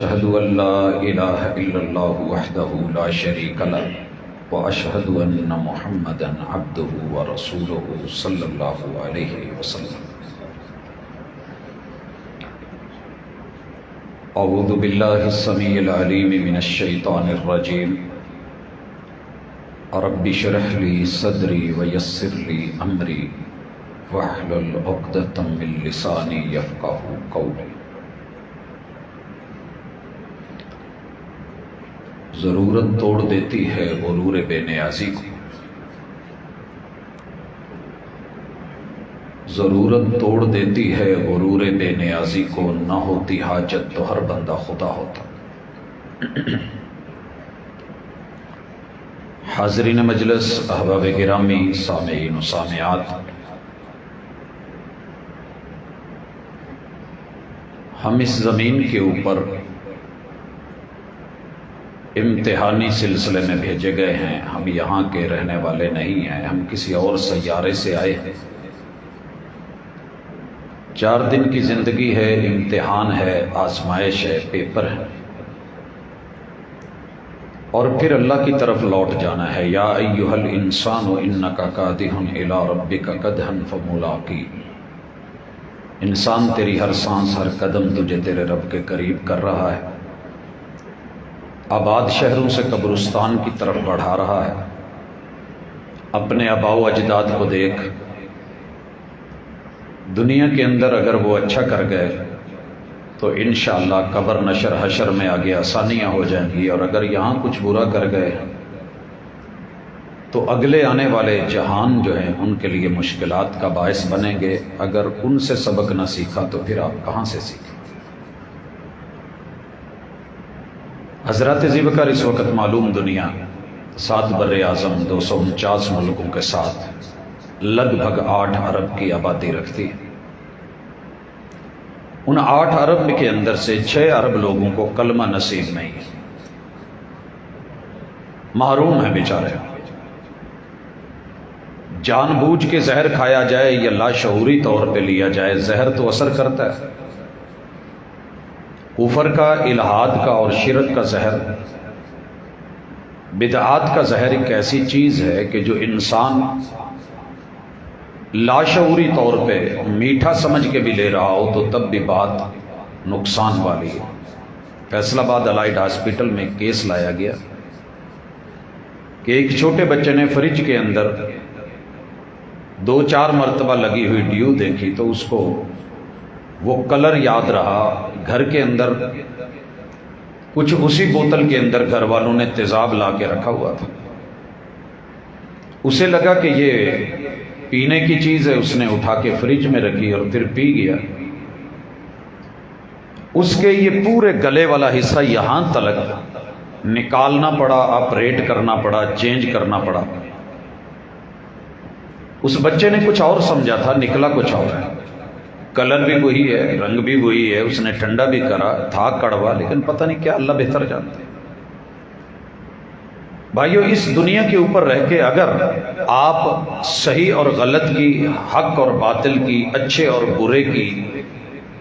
أشهد أن لا إله إلا الله وحده لا شريك له وأشهد أن محمدا عبده ورسوله صلى الله عليه وسلم. أعوذ بالله السميع العليم من الشيطان الرجيم. رب اشرح لي صدري ويسر لي أمري واحلل عقدة من لساني يفقهوا قولي. ضرورت توڑ دیتی ہے غرور بے نیازی کو، ضرورت توڑ دیتی ہے غرور بے نیازی کو، نہ ہوتی حاجت تو ہر بندہ خدا ہوتا. حاضرین مجلس، احباب گرامی، سامعین و سامعات، ہم اس زمین کے اوپر امتحانی سلسلے میں بھیجے گئے ہیں. ہم یہاں کے رہنے والے نہیں ہیں، ہم کسی اور سیارے سے آئے ہیں. 4 دن کی زندگی ہے، امتحان ہے، آزمائش ہے، پیپر ہے، اور پھر اللہ کی طرف لوٹ جانا ہے. یا ایھا الانسان انک کادح الی ربک کدحا فملاقی. انسان، تیری ہر سانس، ہر قدم تجھے تیرے رب کے قریب کر رہا ہے، آباد شہروں سے قبرستان کی طرف بڑھا رہا ہے. اپنے آباء و اجداد کو دیکھ، دنیا کے اندر اگر وہ اچھا کر گئے تو انشاءاللہ قبر نشر حشر میں آگے آسانیاں ہو جائیں گی، اور اگر یہاں کچھ برا کر گئے تو اگلے آنے والے جہان جو ہیں ان کے لیے مشکلات کا باعث بنیں گے. اگر ان سے سبق نہ سیکھا تو پھر آپ کہاں سے سیکھیں؟ حضرات ذیبکر اس وقت معلوم دنیا 7 بر اعظم 249 ملکوں کے ساتھ لگ بھگ 8 ارب کی آبادی رکھتی ہے. ان 8 ارب کے اندر سے 6 ارب لوگوں کو کلمہ نصیب نہیں ہے، محروم ہیں بیچارے. جان بوجھ کے زہر کھایا جائے یا لاشعوری طور پہ لیا جائے، زہر تو اثر کرتا ہے. کفر کا، الحاد کا اور شرک کا زہر، بدعات کا زہر ایک ایسی چیز ہے کہ جو انسان لاشعوری طور پہ میٹھا سمجھ کے بھی لے رہا ہو تو تب بھی بات نقصان والی ہے. فیصل آباد الائڈ ہاسپٹل میں ایک کیس لایا گیا کہ ایک چھوٹے بچے نے فریج کے اندر 2-4 مرتبہ لگی ہوئی ڈیو دیکھی تو اس کو وہ کلر یاد رہا. گھر کے اندر کچھ اسی بوتل کے اندر گھر والوں نے تیزاب لا کے رکھا ہوا تھا. اسے لگا کہ یہ پینے کی چیز ہے، اس نے اٹھا کے فریج میں رکھی اور پھر پی گیا. اس کے یہ پورے گلے والا حصہ یہاں تلک نکالنا پڑا، آپریٹ کرنا پڑا، چینج کرنا پڑا. اس بچے نے کچھ اور سمجھا تھا، نکلا کچھ اور ہے. کلر بھی وہی ہے، رنگ بھی وہی ہے، اس نے ٹھنڈا بھی کرا، تھا کڑوا، لیکن پتہ نہیں کیا، اللہ بہتر جانتے. بھائیو، اس دنیا کے اوپر رہ کے اگر آپ صحیح اور غلط کی، حق اور باطل کی، اچھے اور برے کی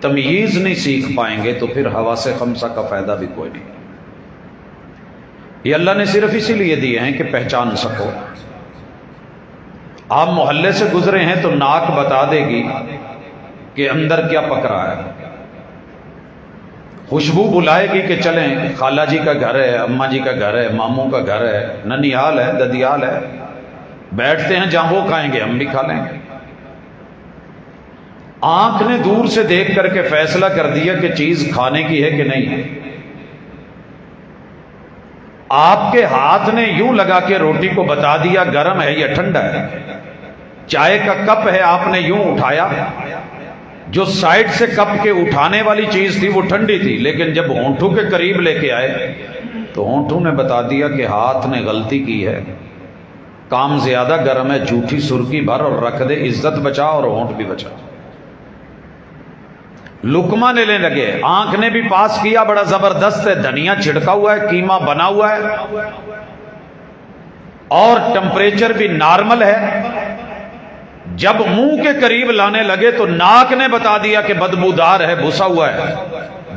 تمییز نہیں سیکھ پائیں گے تو پھر حواس خمسہ کا فائدہ بھی کوئی نہیں. یہ اللہ نے صرف اسی لیے دیے ہیں کہ پہچان سکو. آپ محلے سے گزرے ہیں تو ناک بتا دے گی کہ اندر کیا پک رہا ہے. خوشبو بلائے گی کہ چلیں، خالہ جی کا گھر ہے، اماں جی کا گھر ہے، ماموں کا گھر ہے، ننیال ہے، ددیال ہے. بیٹھتے ہیں جہاں وہ کھائیں گے ہم بھی کھا لیں گے. آنکھ نے دور سے دیکھ کر کے فیصلہ کر دیا کہ چیز کھانے کی ہے کہ نہیں ہے. آپ کے ہاتھ نے یوں لگا کے روٹی کو بتا دیا گرم ہے یا ٹھنڈا ہے. چائے کا کپ ہے، آپ نے یوں اٹھایا، جو سائڈ سے کپ کے اٹھانے والی چیز تھی وہ ٹھنڈی تھی، لیکن جب ہونٹوں کے قریب لے کے آئے تو ہونٹوں نے بتا دیا کہ ہاتھ نے غلطی کی ہے، کام زیادہ گرم ہے، جھوٹی سرخی بھر اور رکھ دے، عزت بچا اور ہونٹ بھی بچا. لقمہ لینے لگے، آنکھ نے بھی پاس کیا، بڑا زبردست ہے، دھنیا چھڑکا ہوا ہے، قیمہ بنا ہوا ہے اور ٹمپریچر بھی نارمل ہے. جب منہ کے قریب لانے لگے تو ناک نے بتا دیا کہ بدبودار ہے، بھسا ہوا ہے.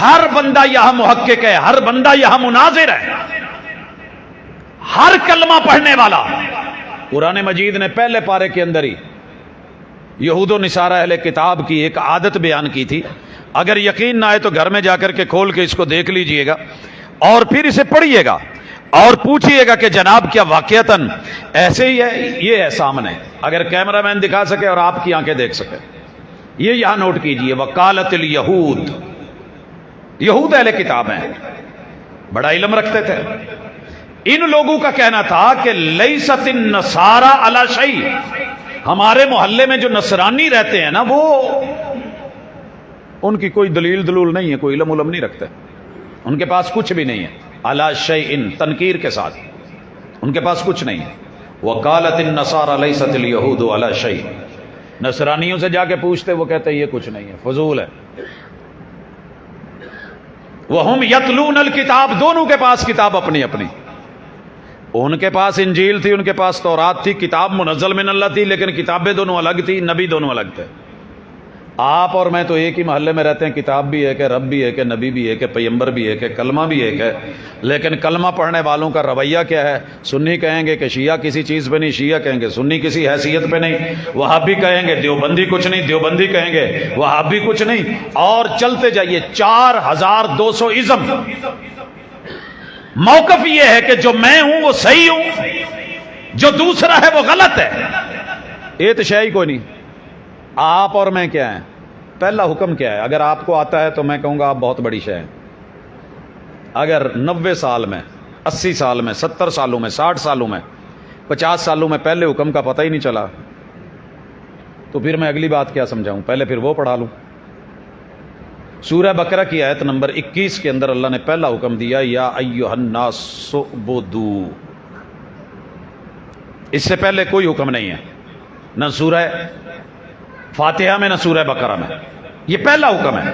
ہر بندہ یہاں محقق ہے، ہر بندہ یہاں مناظر ہے، ہر کلمہ پڑھنے والا۔ قرآن مجید نے پہلے پارے کے اندر ہی یہود و نصارہ اہل کتاب کی ایک عادت بیان کی تھی، اگر یقین نہ آئے تو گھر میں جا کر کے کھول کے اس کو دیکھ لیجئے گا اور پھر اسے پڑھیے گا اور پوچھئے گا کہ جناب کیا واقعتاً ایسے ہی ہے؟ یہ ہے سامنے، اگر کیمرہ مین دکھا سکے اور آپ کی آنکھیں دیکھ سکے، یہ یہاں نوٹ کیجئے، وقالت الیہود، یہود اہل کتاب ہیں، بڑا علم رکھتے تھے۔ ان لوگوں کا کہنا تھا کہ لیست النصارى علی شیء، ہمارے محلے میں جو نصرانی رہتے ہیں نا، وہ ان کی کوئی دلیل دلول نہیں ہے، کوئی علم نہیں رکھتے، ان کے پاس کچھ بھی نہیں ہے، علی شیء تنکیر کے ساتھ، ان کے پاس کچھ نہیں ہے۔ وقالت النصارى لیست الیہود علی شیء، نصرانیوں سے جا کے پوچھتے، وہ کہتے یہ کچھ نہیں ہے، فضول ہے۔ وہم یتلون الکتاب، دونوں کے پاس کتاب اپنی اپنی، ان کے پاس انجیل تھی، ان کے پاس تورات تھی، کتاب منزل من اللہ تھی، لیکن کتابیں دونوں الگ تھی، نبی دونوں الگ تھے۔ آپ اور میں تو ایک ہی محلے میں رہتے ہیں، کتاب بھی ایک ہے، رب بھی ایک ہے، نبی بھی ایک ہے، پیغمبر بھی ایک ہے، کلمہ بھی ایک ہے، لیکن کلمہ پڑھنے والوں کا رویہ کیا ہے؟ سنی کہیں گے کہ شیعہ کسی چیز پہ نہیں، شیعہ کہیں گے سنی کسی حیثیت پہ نہیں، وہابی کہیں گے دیوبندی کچھ نہیں، دیوبندی کہیں گے وہابی کچھ نہیں، اور چلتے جائیے 4200 ازم۔ موقف یہ ہے کہ جو میں ہوں وہ صحیح ہوں، جو دوسرا ہے وہ غلط ہے، یہ تو شے ہی کوئی نہیں۔ آپ اور میں کیا ہیں؟ پہلا حکم کیا ہے؟ اگر آپ کو آتا ہے تو میں کہوں گا آپ بہت بڑی شے ہیں۔ اگر 90 سال میں، 80 سال میں، 70 سالوں میں، 60 سالوں میں، 50 سالوں میں پہلے حکم کا پتہ ہی نہیں چلا تو پھر میں اگلی بات کیا سمجھاؤں؟ پہلے پھر وہ پڑھا لوں۔ سورہ بقرہ کی آیت نمبر 21 کے اندر اللہ نے پہلا حکم دیا، یا ایھا الناس اعبدوا، اس سے پہلے کوئی حکم نہیں ہے، نہ سورہ فاتحہ میں نہ سورہ بقرہ میں، یہ پہلا حکم ہے،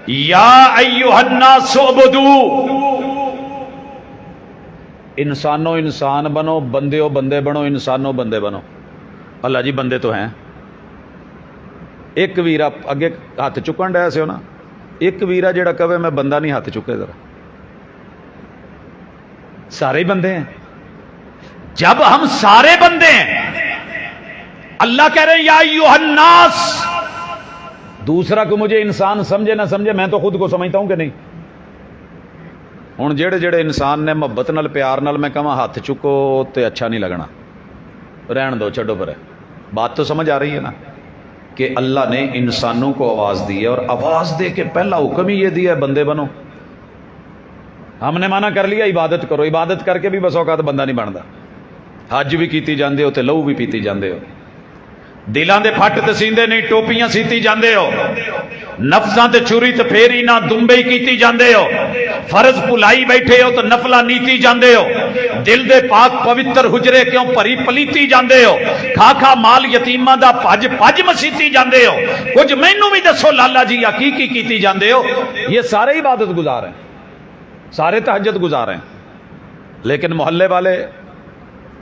یا ایھا الناس اعبدوا، انسانوں انسان بنو، بندیو بندے بنو، انسانوں بندے بنو۔ اللہ جی بندے تو ہیں، ایک ویرا اگے ہاتھ چکن ڈیا سے ہو نا، ایک ویرا جڑا کہے میں بندہ نہیں، ہاتھ چکے ذرا، سارے ہی بندے ہیں۔ جب ہم سارے بندے ہیں، اللہ کہہ رہے ہیں یا ایھا الناس، دوسرا کو مجھے انسان سمجھے نہ سمجھے، میں تو خود کو سمجھتا ہوں کہ نہیں۔ ہن جڑے جڑے انسان نے محبت نال پیار نال میں کہاں ہاتھ چکو تے اچھا نہیں لگنا، رہن دو، چھڈو پر، بات تو سمجھ آ رہی ہے نا کہ اللہ نے انسانوں کو آواز دی ہے، اور آواز دے کے پہلا حکم ہی یہ دیا ہے بندے بنو۔ ہم نے منع کر لیا عبادت کرو، عبادت کر کے بھی بس اوقات بندہ نہیں بنتا، حج بھی کیتی جاندے ہو تے لہو بھی پیتی جاندے ہو، دلاں دے پھٹ تے سیندے نہیں، ٹوپیاں سیتی جاندے ہو، نفساں تے چوری تے پھیری نہ دمبے کیتی جاندے ہو، فرض بھلائی بیٹھے ہو تو نفلا نیتی جاندے ہو، دل دے پاک پوتر حجرے کیوں پری پلیتی جاندے ہو، کھا کھا مال یتیماں دا پج پج مسیتی جاندے ہو، کچھ مینوں بھی دسو لالا جی کی کیتی جاندے ہو۔ یہ سارے عبادت گزار ہیں، سارے تہجد گزار ہیں، لیکن محلے والے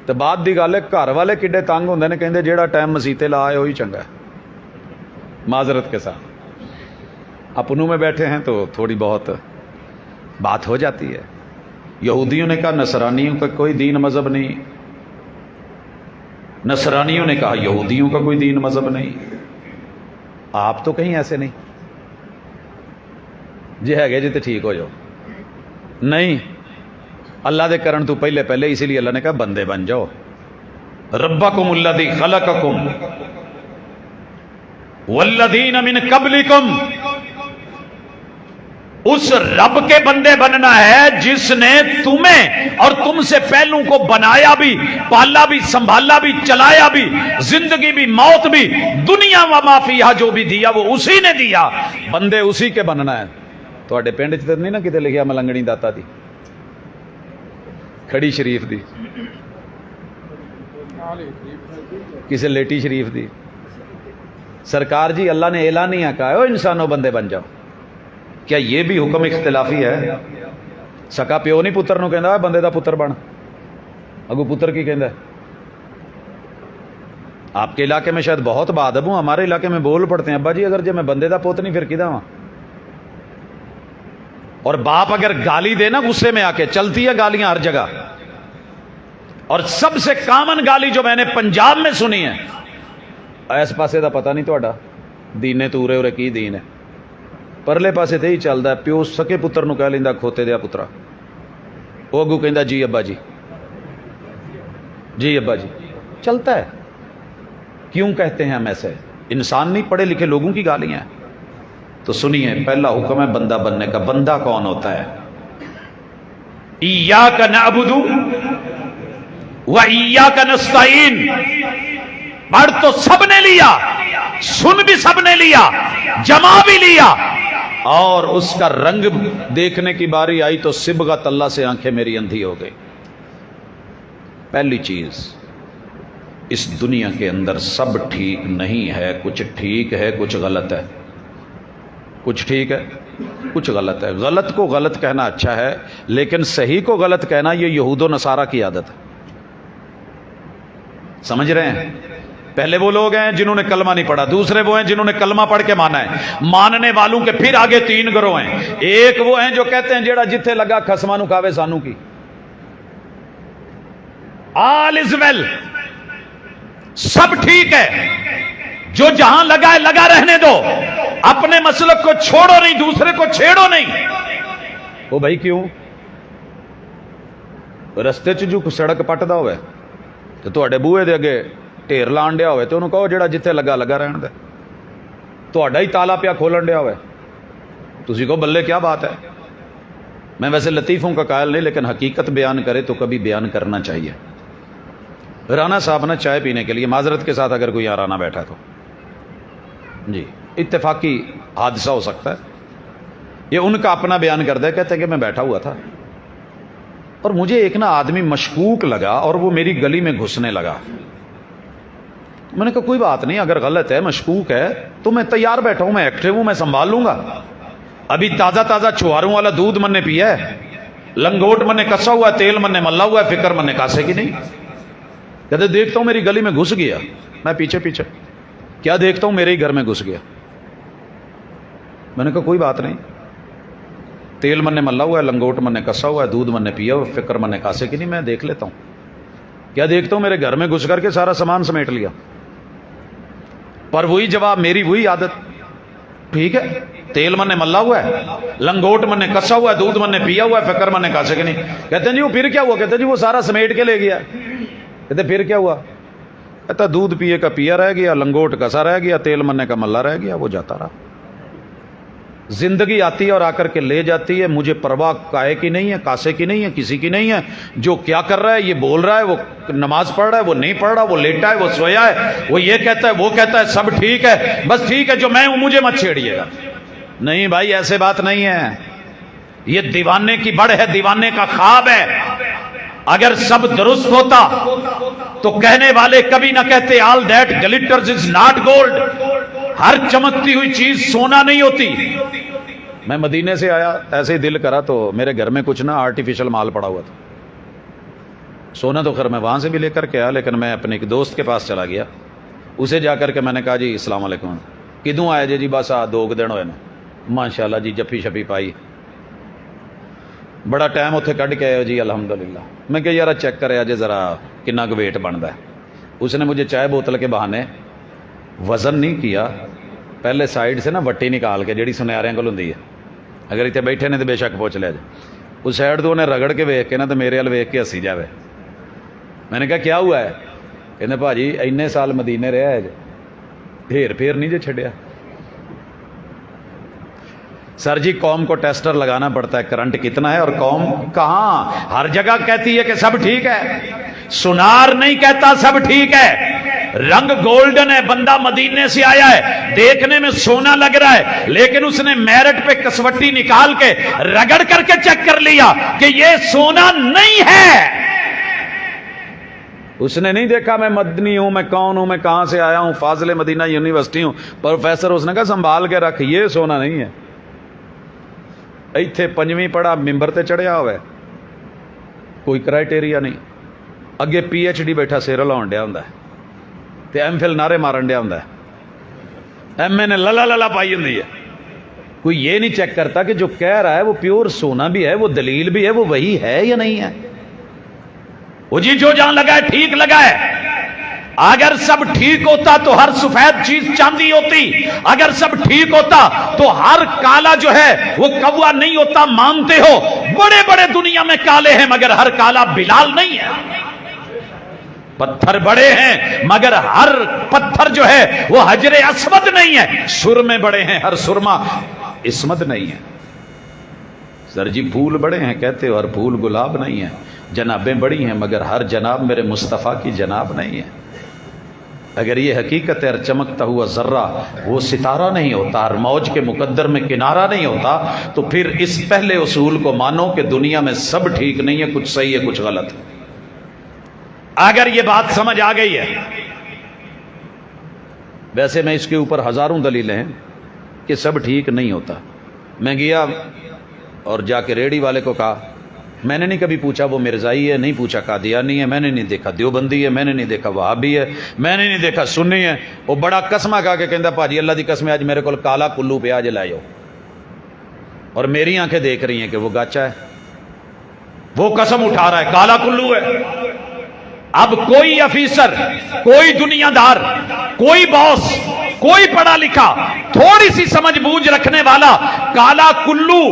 تو بعد دی گل ہے، گھر والے کڈے تنگ ہوندے نے، کہندے جیڑا ٹائم مسیتے لا آئے وہی چنگا ہے، معذرت کے ساتھ اپنوں میں بیٹھے ہیں تو تھوڑی بہت بات ہو جاتی ہے۔ یہودیوں نے کہا نصرانیوں کا کوئی دین مذہب نہیں، نصرانیوں نے کہا یہودیوں کا کوئی دین مذہب نہیں، آپ تو کہیں ایسے نہیں جی ہے گے جی تو ٹھیک ہو جاؤ، نہیں، اللہ دے کرن تو پہلے پہلے، اسی لیے اللہ نے کہا بندے بن جاؤ، ربکم الذی خلقکم والذین من قبلکم، اس رب کے بندے بننا ہے جس نے تمہیں اور تم سے پہلوں کو بنایا بھی، پالا بھی، سنبھالا بھی، چلایا بھی، زندگی بھی، موت بھی، دنیا و ما فیہا جو بھی دیا وہ اسی نے دیا، بندے اسی کے بننا ہے۔ تواڈے پنڈ چ تے نہیں نا کتے لکھیا ملنگنی داتا دی، کھڑی شریف دی، کسی لیٹی شریف دی، سرکار جی اللہ نے اعلانیہ کہا ہے انسانوں بندے بن جاؤ۔ کیا یہ بھی حکم اختلافی ہے؟ سکا پیو نہیں پتر نو کہندا بندے دا پتر بن، اگو پتر کی کہندا ہے؟ آپ کے علاقے میں شاید بہت بادب ہوں، ہمارے علاقے میں بول پڑتے ہیں ابا جی اگر جے میں بندے دا پوت نہیں پھر کدا ہاں؟ اور باپ اگر گالی دے نا غصے میں آ کے، چلتی ہے گالیاں ہر جگہ، اور سب سے کامن گالی جو میں نے پنجاب میں سنی ہے، اس پاسے دا پتہ نہیں تہاڈا دینے تورے اورے کی دین ہے، پرلے پاسے تے ہی چلدا ہے، پیو سکے پتر نو کہہ لیندا کھوتے دیا پترا، وہ اگو کہندا جی ابا جی، جی ابا جی، چلتا ہے۔ کیوں کہتے ہیں ہم ایسے؟ انسان نہیں، پڑھے لکھے لوگوں کی گالیاں ہیں۔ تو سنیے، پہلا حکم ہے بندہ بننے کا۔ بندہ کون ہوتا ہے؟ ایاک نعبد و ایاک نستعین، پڑھ تو سب نے لیا، سن بھی سب نے لیا، جمع بھی لیا، اور اس کا رنگ دیکھنے کی باری آئی تو صبغت اللہ سے آنکھیں میری اندھی ہو گئی۔ پہلی چیز، اس دنیا کے اندر سب ٹھیک نہیں ہے، کچھ ٹھیک ہے، کچھ غلط ہے، کچھ ٹھیک ہے، کچھ غلط ہے۔ غلط کو غلط کہنا اچھا ہے، لیکن صحیح کو غلط کہنا یہ یہود و نصارہ کی عادت ہے۔ سمجھ رہے ہیں؟ پہلے وہ لوگ ہیں جنہوں نے کلمہ نہیں پڑھا، دوسرے وہ ہیں جنہوں نے کلمہ پڑھ کے مانا ہے۔ ماننے والوں کے پھر آگے تین گروہ ہیں۔ ایک وہ ہیں جو کہتے ہیں جیڑا جتھے لگا خسماں نو کھاوے سانو کی، آل از ویل، سب ٹھیک ہے، جو جہاں لگا ہے لگا رہنے دو، اپنے مسلک کو چھوڑو نہیں، دوسرے کو چھیڑو نہیں۔ وہ بھائی کیوں؟ رستے چ جو سڑک پٹدا ہوئے تو تواڈے بوئے دے اگے ڈھیر لان ڈیا ہوئے تو انہوں کہو جڑا جتھے لگا لگا رہن دے، تہاڈا ہی تالا پیا کھولن ڈیا ہوئے تسی کہو بلے کیا بات ہے۔ میں ویسے لطیفوں کا قائل نہیں، لیکن حقیقت بیان کرے تو کبھی بیان کرنا چاہیے۔ رانا صاحب نا چائے پینے کے لیے، معذرت کے ساتھ اگر کوئی یہاں رانا بیٹھا تو جی، اتفاقی حادثہ ہو سکتا ہے، یہ ان کا اپنا بیان کرتا ہے۔ کہتے ہیں کہ میں بیٹھا ہوا تھا اور مجھے ایک نا آدمی مشکوک لگا اور وہ میری گلی میں گھسنے لگا۔ میں نے کہا کوئی بات نہیں، اگر غلط ہے، مشکوک ہے تو میں تیار بیٹھا ہوں، میں ایکٹیو ہوں، میں سنبھال لوں گا۔ ابھی تازہ تازہ چھواروں والا دودھ من نے پیا ہے، لنگوٹ من نے کسا ہوا ہے، تیل من نے ملا ہوا ہے، فکر من نے کاسے کی نہیں۔ کہتے دیکھتا ہوں میری گلی میں گھس گیا، میں پیچھے پیچھے کیا دیکھتا ہوں میرے ہی گھر میں گھس گیا۔ میں نے کہا کوئی بات نہیں، تیل من نے ملا ہوا ہے، لنگوٹ من نے کسا ہوا ہے، دودھ من نے پیا ہوا ہے، فکر من نے کاسے کی نہیں، میں دیکھ لیتا ہوں۔ کیا دیکھتا ہوں میرے گھر میں گھس کر کے سارا سامان سمیٹ لیا۔ پر وہی جواب، میری وہی عادت، ٹھیک ہے، تیل من نے ملا ہوا ہے، لنگوٹ من نے کسا ہوا ہے، دودھ من نے پیا ہوا ہے، فکر من نے کاسے کی نہیں۔ کہتے ہیں جی وہ پھر کیا ہوا؟ کہتے ہیں جی وہ سارا سمیٹ کے لے گیا۔ کہتے پھر کیا ہوا؟ کہتا دودھ پیے کا پیا رہ گیا، لنگوٹ کسا رہ گیا، تیل مننے کا ملا رہ گیا، وہ جاتا رہا۔ زندگی آتی ہے اور آ کر کے لے جاتی ہے، مجھے پرواہ کائے کی نہیں ہے، کاسے کی نہیں ہے، کسی کی نہیں ہے۔ جو کیا کر رہا ہے، یہ بول رہا ہے، وہ نماز پڑھ رہا ہے، وہ نہیں پڑھ رہا، وہ لیٹا ہے، وہ سویا ہے، وہ یہ کہتا ہے، وہ کہتا ہے، سب ٹھیک ہے، بس ٹھیک ہے، جو میں ہوں مجھے مت چھیڑیے گا۔ نہیں بھائی، ایسے بات نہیں ہے، یہ دیوانے کی بڑھ ہے، دیوانے کا خواب ہے۔ اگر سب درست ہوتا تو کہنے والے کبھی نہ کہتے all that glitters is not gold, ہر چمکتی ہوئی چیز سونا نہیں ہوتی۔ میں مدینے سے آیا، ایسے ہی دل کرا تو میرے گھر میں کچھ نا آرٹیفیشل مال پڑا ہوا تھا، سونا تو خیر میں وہاں سے بھی لے کر کے آیا، لیکن میں اپنے ایک دوست کے پاس چلا گیا، اسے جا کر کے میں نے کہا جی السلام علیکم، کدوں آئے جی؟ بس 2 دن ہوئے نا۔ ماشاءاللہ جی، جفی شفی پائی، بڑا ٹائم اتنے کھڈ کے آئے جی الحمدللہ۔ میں کہ یار چیک کرے جی ذرا کنا کو ویٹ بنتا ہے۔ اس نے مجھے چائے بوتل کے بہانے وزن نہیں کیا، پہلے سائڈ سے نا وٹی نکال کے جیڑی سنیاریاں کول ہوندی ہے، اگر اتنے بیٹھے نے تو بے شک پوچھ لیا جی، اس سائڈ تو انہیں رگڑ کے ویک کے نا تو میرے وال ویک کے ہسی جاوے۔ میں نے کہا کیا ہوا ہے؟ کہنے بھاجی اینے سال مدینے رہا ہے، ہیر پھیر نہیں جو چھڈیا۔ سر جی قوم کو ٹیسٹر لگانا پڑتا ہے، کرنٹ کتنا ہے، اور قوم کہاں؟ ہر جگہ کہتی ہے کہ سب ٹھیک ہے، سنار نہیں کہتا سب ٹھیک ہے۔ رنگ گولڈن ہے، بندہ مدینے سے آیا ہے، دیکھنے میں سونا لگ رہا ہے، لیکن اس نے میرٹ پہ کسوٹی نکال کے رگڑ کر کے چیک کر لیا کہ یہ سونا نہیں ہے۔ اس نے نہیں دیکھا میں مدنی ہوں، میں کون ہوں، میں کہاں سے آیا ہوں، فاضل مدینہ یونیورسٹی ہوں، پروفیسر۔ اس نے کہا سنبھال کے رکھ، یہ سونا نہیں ہے۔ ایتھے 5ویں پڑھا، ممبر تے چڑھیا ہوئے، کوئی کرائٹیریا نہیں، اگے پی ایچ ڈی بیٹھا سیر لاؤن ڈیا ہوں تے ایم فل نعرے مارن ڈیا ہوں، ایم اے نے للا للا پائی ہوں، کوئی یہ نہیں چیک کرتا کہ جو کہہ رہا ہے وہ پیور سونا بھی ہے، وہ دلیل بھی ہے، وہ وہی ہے یا نہیں ہے۔ وہ جی جو جہاں لگا ہے ٹھیک لگا ہے۔ اگر سب ٹھیک ہوتا تو ہر سفید چیز چاندی ہوتی، اگر سب ٹھیک ہوتا تو ہر کالا جو ہے وہ کوا نہیں ہوتا۔ مانتے ہو بڑے بڑے دنیا میں کالے ہیں مگر ہر کالا بلال نہیں ہے۔ پتھر بڑے ہیں مگر ہر پتھر جو ہے وہ حجر اسود نہیں ہے۔ سرمے بڑے ہیں ہر سرما عصمت نہیں ہے۔ سر جی پھول بڑے ہیں کہتے ہو ہر پھول گلاب نہیں ہے۔ جنابیں بڑی ہیں مگر ہر جناب میرے مصطفیٰ کی جناب نہیں ہے۔ اگر یہ حقیقت ہے، چمکتا ہوا ذرہ وہ ستارہ نہیں ہوتا، ہر موج کے مقدر میں کنارہ نہیں ہوتا، تو پھر اس پہلے اصول کو مانو کہ دنیا میں سب ٹھیک نہیں ہے، کچھ صحیح ہے کچھ غلط ہے۔ اگر یہ بات سمجھ آ گئی ہے، ویسے میں اس کے اوپر ہزاروں دلیلیں ہیں کہ سب ٹھیک نہیں ہوتا۔ میں گیا اور جا کے ریڑھی والے کو کہا، میں نے نہیں کبھی پوچھا وہ مرزائی ہے، نہیں پوچھا قادیانی ہے، میں نے نہیں دیکھا دیوبندی ہے، میں نے نہیں دیکھا وہابی ہے، میں نے نہیں دیکھا سنی ہے۔ وہ بڑا قسمہ کہا کہ کہندا پاجی اللہ دی قسم اج میرے کو کالا کلو پہ آج لائے ہو، اور میری آنکھیں دیکھ رہی ہیں کہ وہ گاچا ہے، وہ قسم اٹھا رہا ہے کالا کلو ہے۔ اب کوئی افیسر، کوئی دنیا دار، کوئی باس، کوئی پڑھا لکھا، تھوڑی سی سمجھ بوجھ رکھنے والا کالا کلو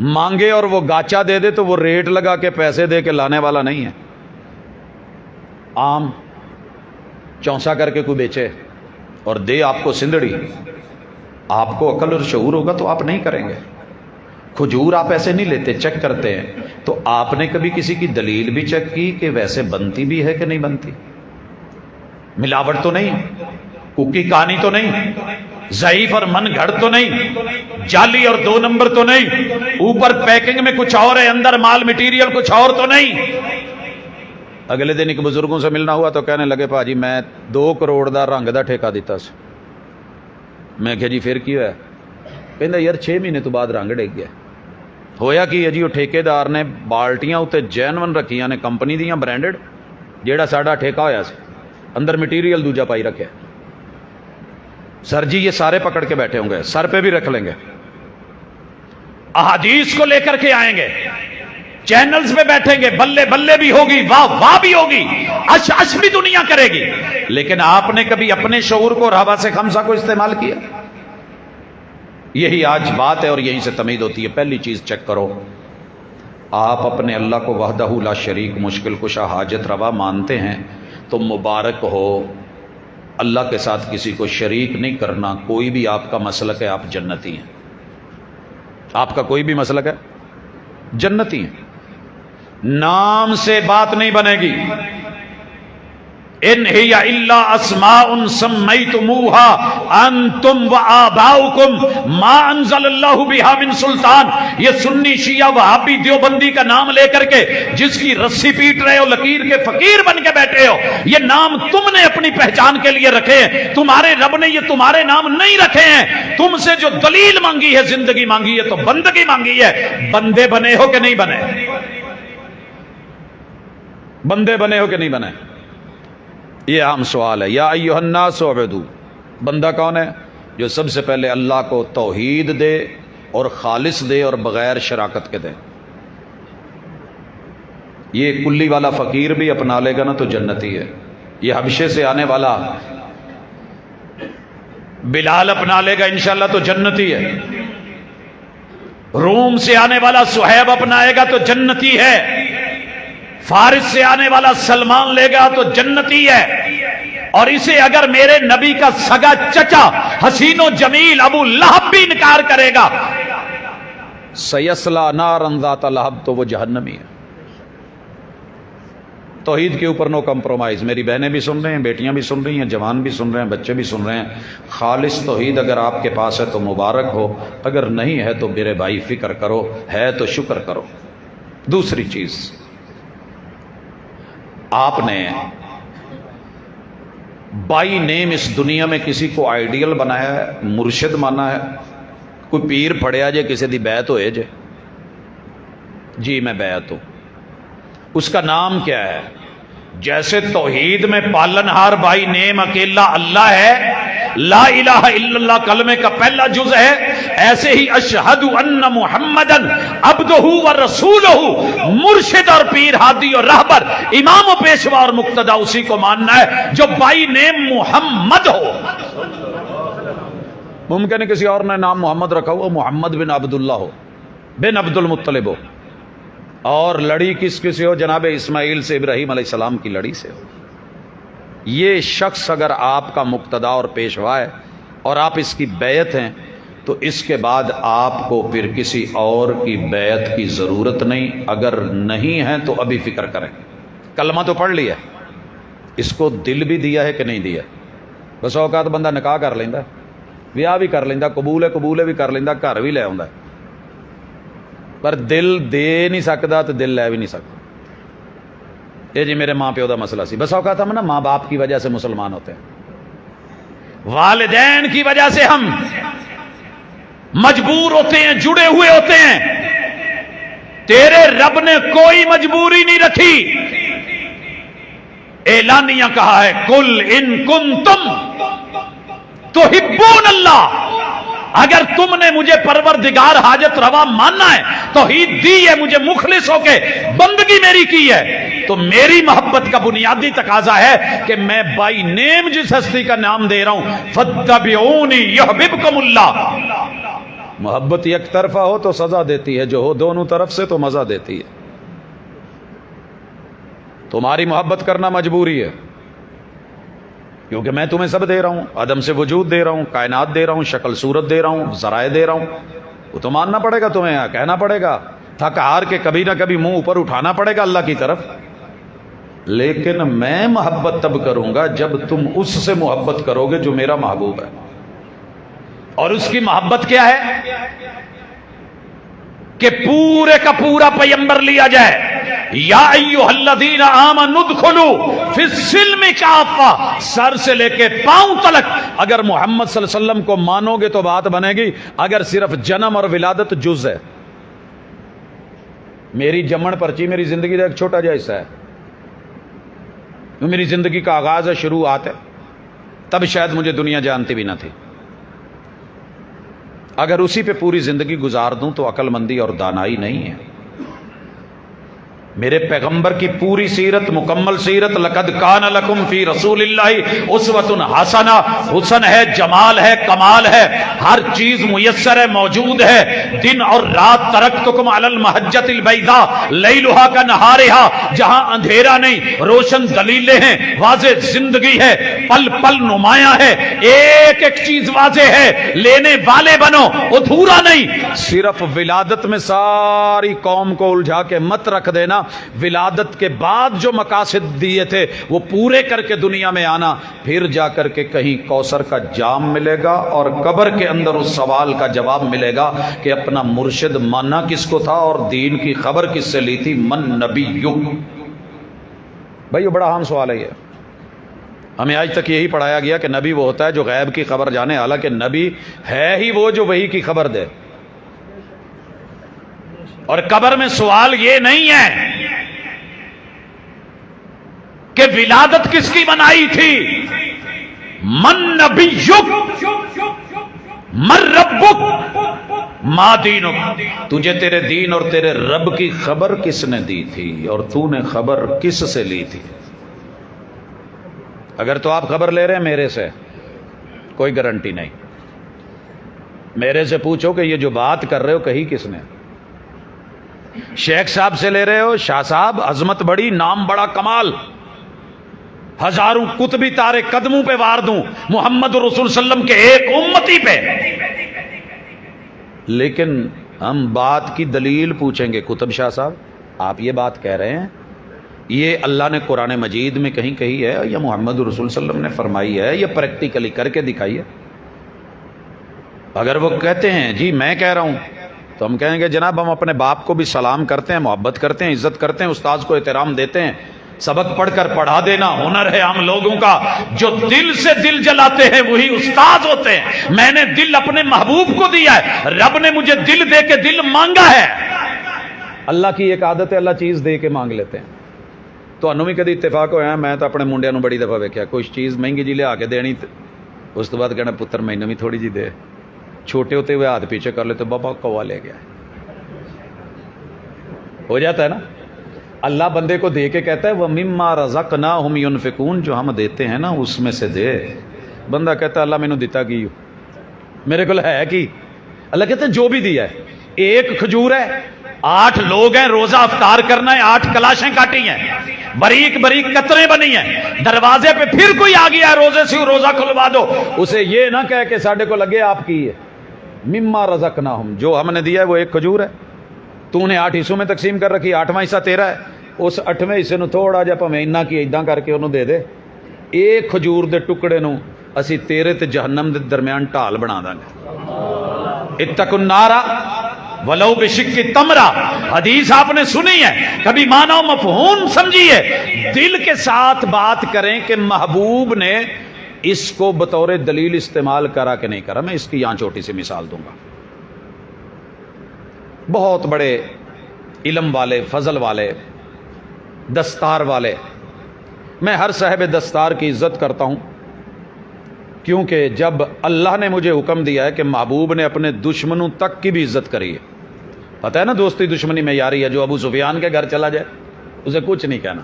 مانگے اور وہ گاچا دے دے تو وہ ریٹ لگا کے پیسے دے کے لانے والا نہیں ہے۔ عام چونسا کر کے کوئی بیچے اور دے آپ کو سندڑی، آپ کو عقل اور شعور ہوگا تو آپ نہیں کریں گے۔ کھجور آپ ایسے نہیں لیتے، چیک کرتے ہیں۔ تو آپ نے کبھی کسی کی دلیل بھی چیک کی کہ ویسے بنتی بھی ہے کہ نہیں بنتی؟ ملاوٹ تو نہیں، کوکی کہانی تو نہیں، ضعیف اور من گھڑ تو نہیں، جعلی اور 2 نمبر تو نہیں، اوپر پیکنگ میں کچھ اور ہے اندر مال مٹیریل کچھ اور تو نہیں۔ اگلے دن ایک بزرگوں سے ملنا ہوا تو کہنے لگے پاجی میں 2 کروڑ دا رنگ دا ٹھیکہ دیتا سی۔ میں کہا جی پھر کی ہوا؟ کہندا یار 6 مہینے تو بعد رنگ ڈگ گیا۔ ہویا کی ہے جی، وہ ٹھیکےدار نے بالٹیاں اتنے جینون رکھیاں نے کمپنی دیاں برانڈڈ، جیڑا ساڈا ٹھیکہ ہویا سی اندر مٹیریل دوجا پائی رکھے۔ سر جی یہ سارے پکڑ کے بیٹھے ہوں گے، سر پہ بھی رکھ لیں گے، احادیث کو لے کر کے آئیں گے، چینلز پہ بیٹھیں گے، بلے بلے بھی ہوگی، واہ واہ بھی ہوگی، اش اش بھی دنیا کرے گی، لیکن آپ نے کبھی اپنے شعور کو اور ہوا سے خمسہ کو استعمال کیا؟ یہی آج بات ہے اور یہیں سے تمید ہوتی ہے۔ پہلی چیز چیک کرو، آپ اپنے اللہ کو وحدہ لا شریک مشکل کشا حاجت روا مانتے ہیں تو مبارک ہو۔ اللہ کے ساتھ کسی کو شریک نہیں کرنا، کوئی بھی آپ کا مسلک ہے آپ جنتی ہیں، آپ کا کوئی بھی مسلک ہے جنتی ہیں۔ نام سے بات نہیں بنے گی۔ ان ہی الا اسماء سمیتموها انتم وآباؤکم ما انزل اللہ بها من سلطان۔ یہ سنی شیعہ وہابی دیوبندی کا نام لے کر کے جس کی رسی پیٹ رہے ہو، لکیر کے فقیر بن کے بیٹھے ہو، یہ نام تم نے اپنی پہچان کے لیے رکھے ہیں، تمہارے رب نے یہ تمہارے نام نہیں رکھے ہیں۔ تم سے جو دلیل مانگی ہے، زندگی مانگی ہے تو بندگی مانگی ہے۔ بندے بنے ہو کہ نہیں بنے؟ بندے بنے ہو کہ نہیں بنے؟ یہ عام سوال ہے۔ یا ایھا الناس اعبدوا، بندہ کون ہے؟ جو سب سے پہلے اللہ کو توحید دے اور خالص دے اور بغیر شراکت کے دے۔ یہ کلی والا فقیر بھی اپنا لے گا نا تو جنتی ہے۔ یہ حبشے سے آنے والا بلال اپنا لے گا انشاءاللہ تو جنتی ہے۔ روم سے آنے والا صہیب اپنائے گا تو جنتی ہے۔ فارس سے آنے والا سلمان لے گا تو جنتی ہے۔ اور اسے اگر میرے نبی کا سگا چچا حسین و جمیل ابو لہب بھی انکار کرے گا، سیصلی نارا ذات لہب، تو وہ جہنمی ہے۔ توحید کے اوپر نو کمپرومائز۔ میری بہنیں بھی سن رہے ہیں، بیٹیاں بھی سن رہی ہیں، جوان بھی سن رہے ہیں، بچے بھی سن رہے ہیں۔ خالص توحید اگر آپ کے پاس ہے تو مبارک ہو، اگر نہیں ہے تو میرے بھائی فکر کرو، ہے تو شکر کرو۔ دوسری چیز، آپ نے بائی نیم اس دنیا میں کسی کو آئیڈیل بنایا ہے، مرشد مانا ہے؟ کوئی پیر پڑیا جے کسی دی بیعت ہوئے جے، جی میں بیعت ہوں، اس کا نام کیا ہے؟ جیسے توحید میں پالنہار بائی نیم اکیلا اللہ ہے، لا الہ الا اللہ کلمے کا پہلا جز ہے، ایسے ہی اشہد ان محمدن عبدہ و رسولہ، مرشد اور پیر، ہادی اور رہبر، امام و پیشوا اور مقتدا اسی کو ماننا ہے جو بائی نیم محمد ہو۔ ممکن ہے کسی اور نے نام محمد رکھا ہو، محمد بن عبداللہ ہو، بن عبد المطلب ہو، اور لڑی کس سے ہو؟ جناب اسماعیل سے، ابراہیم علیہ السلام کی لڑی سے ہو۔ یہ شخص اگر آپ کا مقتدا اور پیشوا ہے اور آپ اس کی بیعت ہیں تو اس کے بعد آپ کو پھر کسی اور کی بیعت کی ضرورت نہیں۔ اگر نہیں ہے تو ابھی فکر کریں۔ کلمہ تو پڑھ لیا، اس کو دل بھی دیا ہے کہ نہیں دیا؟ بس اوقات بندہ نکاح کر لیندہ، بیاہ بھی کر لیندہ، قبول بھی کر لیندہ، گھر بھی لے آਉਂدا، پر دل دے نہیں سکتا تو دل لے بھی نہیں سکتا۔ یہ جی میرے ماں پیو دا مسئلہ سی۔ بس اوقات ہم نا ماں باپ کی وجہ سے مسلمان ہوتے ہیں، والدین کی وجہ سے ہم مجبور ہوتے ہیں، جڑے ہوئے ہوتے ہیں۔ تیرے رب نے کوئی مجبوری نہیں رکھی، اعلانیہ کہا ہے کل ان کنتم تحبون اللہ، اگر تم نے مجھے پروردگار حاجت روا ماننا ہے، توحید دی ہے، مجھے مخلص ہو کے بندگی میری کی ہے، تو میری محبت کا بنیادی تقاضا ہے کہ میں بائی نیم جس ہستی کا نام دے رہا ہوں، فاتبعونی یحببکم اللہ۔ محبت یک طرفہ ہو تو سزا دیتی ہے، جو ہو دونوں طرف سے تو مزہ دیتی ہے۔ تمہاری محبت کرنا مجبوری ہے، کیونکہ میں تمہیں سب دے رہا ہوں، عدم سے وجود دے رہا ہوں، کائنات دے رہا ہوں، شکل صورت دے رہا ہوں، ذرائع دے رہا ہوں، وہ تو ماننا پڑے گا تمہیں، کہنا پڑے گا، تھک ہار کے کبھی نہ کبھی منہ اوپر اٹھانا پڑے گا اللہ کی طرف۔ لیکن میں محبت تب کروں گا جب تم اس سے محبت کرو گے جو میرا محبوب ہے، اور اس کی محبت کیا ہے کہ پورے کا پورا پیغمبر لیا جائے۔ یا ایھا الذین آمنوا ادخلوا فی السلم کافہ، سر سے لے کے پاؤں تلک اگر محمد صلی اللہ علیہ وسلم کو مانو گے تو بات بنے گی۔ اگر صرف جنم اور ولادت جز ہے، میری جمن پرچی میری زندگی کا ایک چھوٹا جا حصہ ہے، میری زندگی کا آغاز ہے، شروعات ہے، تب شاید مجھے دنیا جانتی بھی نہ تھی۔ اگر اسی پہ پوری زندگی گزار دوں تو عقل مندی اور دانائی نہیں ہے۔ میرے پیغمبر کی پوری سیرت، مکمل سیرت، لقد کان لکم فی رسول اللہ اسوۃ حسنہ، حسن ہے، جمال ہے، کمال ہے، ہر چیز میسر ہے، موجود ہے۔ دن اور رات ترکتکم علی المحجۃ البیضاء لیلھا کنہارھا، جہاں اندھیرا نہیں، روشن دلیلیں ہیں، واضح زندگی ہے، پل پل نمایاں ہے، ایک ایک چیز واضح ہے، لینے والے بنو، ادھورا نہیں۔ صرف ولادت میں ساری قوم کو الجھا کے مت رکھ دینا، ولادت کے بعد جو مقاصد دیے تھے وہ پورے کر کے دنیا میں آنا، پھر جا کر کے کہیں کوثر کا جام ملے گا اور قبر کے اندر اس سوال کا جواب ملے گا کہ اپنا مرشد ماننا کس کو تھا اور دین کی خبر کس سے لی تھی، من نبیک۔ بھائی یہ بڑا اہم سوال ہے، یہ ہمیں آج تک یہی پڑھایا گیا کہ نبی وہ ہوتا ہے جو غیب کی خبر جانے، حالانکہ نبی ہے ہی وہ جو وحی کی خبر دے۔ اور قبر میں سوال یہ نہیں ہے کہ ولادت کس کی بنائی تھی، من نبیک، من ربک، ما دینک، تجھے تیرے دین اور تیرے رب کی خبر کس نے دی تھی اور تو نے خبر کس سے لی تھی۔ اگر تو آپ خبر لے رہے ہیں میرے سے، کوئی گارنٹی نہیں، میرے سے پوچھو کہ یہ جو بات کر رہے ہو کہی کس نے۔ شیخ صاحب سے لے رہے ہو، شاہ صاحب، عظمت بڑی، نام بڑا، کمال، ہزاروں کتبی تارے قدموں پہ وار دوں محمد رسول صلی اللہ علیہ وسلم کے ایک امتی پہ، لیکن ہم بات کی دلیل پوچھیں گے، کتب شاہ صاحب آپ یہ بات کہہ رہے ہیں، یہ اللہ نے قرآن مجید میں کہیں کہی ہے یا محمد رسول صلی اللہ علیہ وسلم نے فرمائی ہے یا پریکٹیکلی کر کے دکھائی ہے؟ اگر وہ کہتے ہیں جی میں کہہ رہا ہوں تو ہم کہیں گے جناب ہم اپنے باپ کو بھی سلام کرتے ہیں، محبت کرتے ہیں، عزت کرتے ہیں، استاذ کو احترام دیتے ہیں، سبق پڑھ کر پڑھا دینا ہنر ہے ہم لوگوں کا، جو دل سے دل جلاتے ہیں وہی استاد ہوتے ہیں۔ میں نے دل اپنے محبوب کو دیا ہے، رب نے مجھے دل دے کے دل مانگا ہے۔ اللہ کی ایک عادت ہے، اللہ چیز دے کے مانگ لیتے ہیں۔ تو انہوں بھی کدی اتفاق ہویا، میں تو اپنے منڈیا نو بڑی دفعہ ویکھیا، کوئی چیز مہنگی جی لیا کے دینی اس تو بعد کہنا پتر مینوں بھی تھوڑی جی دے. چھوٹے ہوتے ہوئے ہاتھ پیچھے کر لے تو بابا کوا لے گیا. ہو جاتا ہے نا. اللہ بندے کو دے کے کہتا ہے وَمِمَّا رَزَقْنَاهُمْ يُنْفِقُونَ, جو ہم دیتے ہیں نا اس میں سے دے. بندہ کہتا ہے اللہ مینوں دیتا کی, میرے کو ہے کی. اللہ کہتا ہے جو بھی دیا ہے. ایک کھجور ہے, 8 لوگ ہیں, روزہ افطار کرنا ہے, 8 کلاشیں کاٹی ہیں, باریک باریک قطریں بنی ہیں, دروازے پہ پھر کوئی آ گیا ہے روزے سے روزہ کھلوا دو, اسے یہ نہ کہے کہ ساڈے کو لگے آپ کی ہے. مما رزقناہم, جو ہم نے دیا ہے وہ ایک کھجور ہے. تو نے 8 حصوں میں تقسیم کر رکھی, 8واں حصہ تیرا ہے. اس 8ویں حصے نو تھوڑا جا پویں انہاں کی اداں کر کے انہوں دے دے. ایک کھجور دے ٹکڑے نو اسی تیرے تے جہنم دے درمیان ٹال بنا داں گے. اتقوا النار ولو بشق تمرہ. حدیث آپ نے سنی ہے, کبھی معنی و مفہوم سمجھیے, دل کے ساتھ بات کریں کہ محبوب نے اس کو بطور دلیل استعمال کرا کہ نہیں کرا. میں اس کی یہاں چھوٹی سی مثال دوں گا. بہت بڑے علم والے, فضل والے, دستار والے, میں ہر صاحب دستار کی عزت کرتا ہوں, کیونکہ جب اللہ نے مجھے حکم دیا ہے کہ محبوب نے اپنے دشمنوں تک کی بھی عزت کری ہے. پتہ ہے نا دوستی دشمنی میں یاری ہے. جو ابو سفیان کے گھر چلا جائے اسے کچھ نہیں کہنا.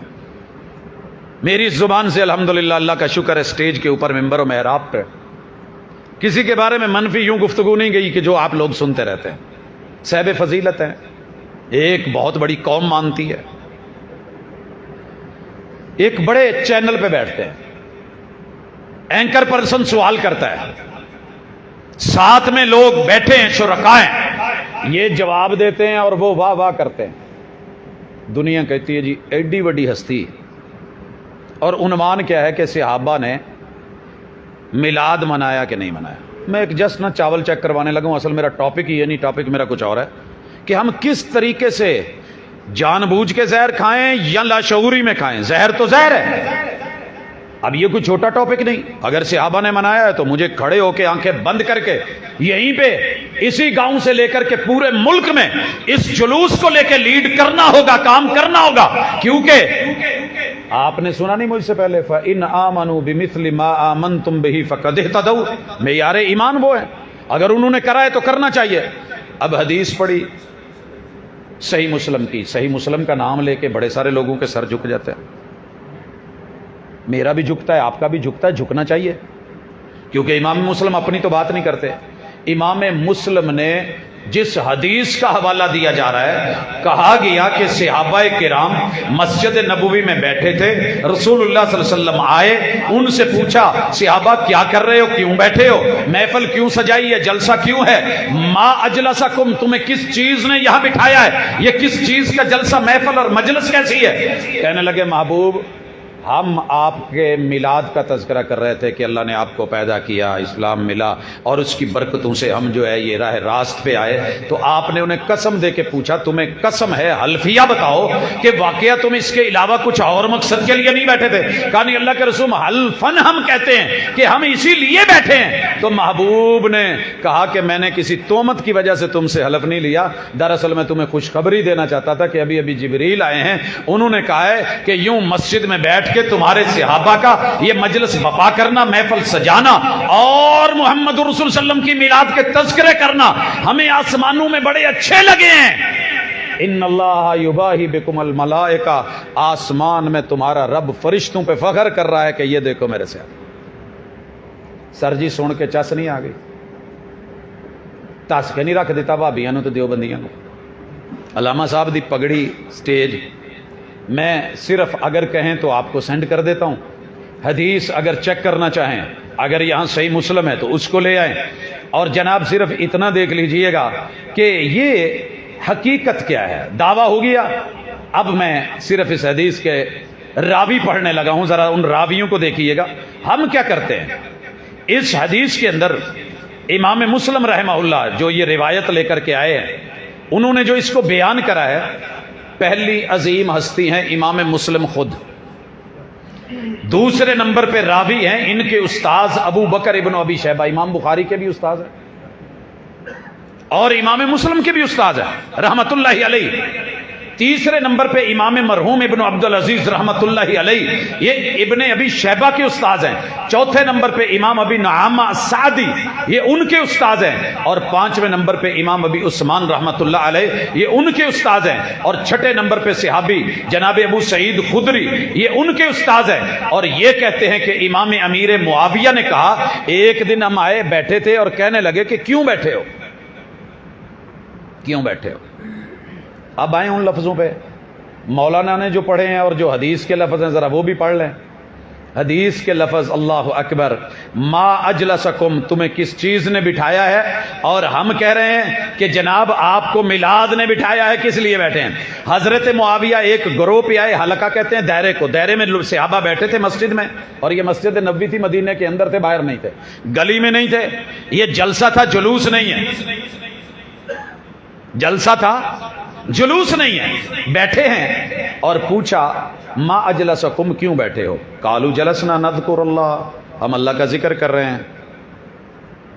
میری زبان سے الحمدللہ اللہ کا شکر ہے سٹیج کے اوپر ممبر و محراب پہ کسی کے بارے میں منفی یوں گفتگو نہیں گئی کہ جو آپ لوگ سنتے رہتے ہیں. صاحب فضیلت ہیں, ایک بہت بڑی قوم مانتی ہے, ایک بڑے چینل پہ بیٹھتے ہیں, اینکر پرسن سوال کرتا ہے, ساتھ میں لوگ بیٹھے ہیں شرکاء ہیں, یہ جواب دیتے ہیں اور وہ واہ واہ کرتے ہیں. دنیا کہتی ہے جی ایڈی بڑی ہستی, اور عنوان کیا ہے کہ صحابہ نے میلاد منایا کہ نہیں منایا. میں ایک جسٹ نہ چاول چیک کروانے لگا ہوں, اصل میرا ٹاپک ہی ہے نہیں, ٹاپک میرا کچھ اور ہے کہ ہم کس طریقے سے جان بوجھ کے زہر کھائیں یا لاشعوری میں کھائیں. زہر تو زہر ہے. اب یہ کوئی چھوٹا ٹاپک نہیں. اگر صحابہ نے منایا ہے تو مجھے کھڑے ہو کے آنکھیں بند کر کے یہیں پہ اسی گاؤں سے لے کر کے پورے ملک میں اس جلوس کو لے کے لیڈ کرنا ہوگا, کام کرنا ہوگا. کیونکہ آپ نے سنا نہیں مجھ سے پہلے فَإِنْ آمَنُوا بِمِثْلِ مَا آمَنْتُمْ بِهِ فَقَدْ اهْتَدَوْا. معیار ایمان وہ ہے, اگر انہوں نے کرا ہے تو کرنا چاہیے. اب حدیث پڑھی صحیح مسلم کی, صحیح مسلم کا نام لے کے بڑے سارے لوگوں کے سر جھک جاتے ہیں. میرا بھی جھکتا ہے, آپ کا بھی جھکتا ہے, جھکنا چاہیے. کیونکہ امام مسلم اپنی تو بات نہیں کرتے. امام مسلم نے جس حدیث کا حوالہ دیا جا رہا ہے, کہا گیا کہ صحابہ کرام مسجد نبوی میں بیٹھے تھے, رسول اللہ صلی اللہ علیہ وسلم آئے, ان سے پوچھا صحابہ کیا کر رہے ہو, کیوں بیٹھے ہو, محفل کیوں سجائی ہے, جلسہ کیوں ہے, ما اجلسکم, تمہیں کس چیز نے یہاں بٹھایا ہے, یہ کس چیز کا جلسہ محفل اور مجلس کیسی ہے. کہنے لگے محبوب ہم آپ کے میلاد کا تذکرہ کر رہے تھے کہ اللہ نے آپ کو پیدا کیا, اسلام ملا, اور اس کی برکتوں سے ہم جو ہے یہ راہ راست پہ آئے. تو آپ نے انہیں قسم دے کے پوچھا تمہیں قسم ہے حلفیہ بتاؤ کہ واقعہ تم اس کے علاوہ کچھ اور مقصد کے لیے نہیں بیٹھے تھے. کہا نہیں اللہ کے رسول, حلفن ہم کہتے ہیں کہ ہم اسی لیے بیٹھے ہیں. تو محبوب نے کہا کہ میں نے کسی تہمت کی وجہ سے تم سے حلف نہیں لیا, دراصل میں تمہیں خوشخبری دینا چاہتا تھا کہ ابھی ابھی جبریل آئے ہیں, انہوں نے کہا ہے کہ یوں مسجد میں بیٹھ کہ تمہارے صحابہ کا یہ مجلس وفا کرنا, محفل سجانا اور محمد رسول صلی اللہ علیہ وسلم کی میلاد کے تذکرے کرنا ہمیں آسمانوں میں بڑے اچھے لگے ہیں. ان اللہ یباہی بکم الملائکہ, آسمان میں تمہارا رب فرشتوں پہ فخر کر رہا ہے کہ یہ دیکھو میرے سے. سر جی سن کے چس نہیں آ گئی, تس کے نہیں رکھ دیتا بھابیاں نو تے دیوبندیاں نو. علامہ صاحب دی پگڑی سٹیج میں صرف اگر کہیں تو آپ کو سینڈ کر دیتا ہوں. حدیث اگر چیک کرنا چاہیں, اگر یہاں صحیح مسلم ہے تو اس کو لے آئیں. اور جناب صرف اتنا دیکھ لیجئے گا کہ یہ حقیقت کیا ہے. دعویٰ ہو گیا. اب میں صرف اس حدیث کے راوی پڑھنے لگا ہوں, ذرا ان راویوں کو دیکھیے گا. ہم کیا کرتے ہیں اس حدیث کے اندر, امام مسلم رحمہ اللہ جو یہ روایت لے کر کے آئے ہیں, انہوں نے جو اس کو بیان کرا ہے, پہلی عظیم ہستی ہیں امام مسلم خود, دوسرے نمبر پہ راوی ہیں ان کے استاذ ابو بکر ابن ابی شیبہ, امام بخاری کے بھی استاذ ہیں اور امام مسلم کے بھی استاذ ہیں رحمت اللہ علیہ. تیسرے نمبر پہ امام مرحوم ابن عبد العزیز رحمۃ اللہ علیہ، یہ ابن ابی شیبہ کے استاد ہیں۔ چوتھے نمبر پہ امام ابی نعامہ السعدی، یہ ان کے استاد ہیں۔ اور پانچویں نمبر پہ امام ابی عثمان رحمۃ اللہ علیہ، یہ ان کے استاد ہیں۔ اور چھٹے نمبر پہ صحابی جناب ابو سعید خدری، یہ ان کے استاد ہیں۔ اور یہ کہتے ہیں کہ امام امیر معاویہ نے کہا، ایک دن ہم آئے بیٹھے تھے اور کہنے لگے کہ کیوں بیٹھے ہو، کیوں بیٹھے ہو؟ اب آئیں ان لفظوں پہ، مولانا نے جو پڑھے ہیں اور جو حدیث کے لفظ ہیں ذرا وہ بھی پڑھ لیں۔ حدیث کے لفظ، اللہ اکبر، ما اجلسکم، تمہیں کس چیز نے بٹھایا ہے؟ اور ہم کہہ رہے ہیں کہ جناب آپ کو میلاد نے بٹھایا ہے، کس لیے بیٹھے ہیں؟ حضرت معاویہ ایک گروہ پہ آئے، حلقہ کہتے ہیں دائرے کو، دائرے میں صحابہ بیٹھے تھے مسجد میں، اور یہ مسجد نبوی تھی، مدینے کے اندر تھے، باہر نہیں تھے، گلی میں نہیں تھے، یہ جلسہ تھا، جلوس نہیں ہے، جلسہ تھا، جلوس نہیں ہے، بیٹھے ہیں۔ اور پوچھا ما اجلسکم، کیوں بیٹھے ہو؟ قالوا جلسنا نذکر اللہ، ہم اللہ کا ذکر کر رہے ہیں۔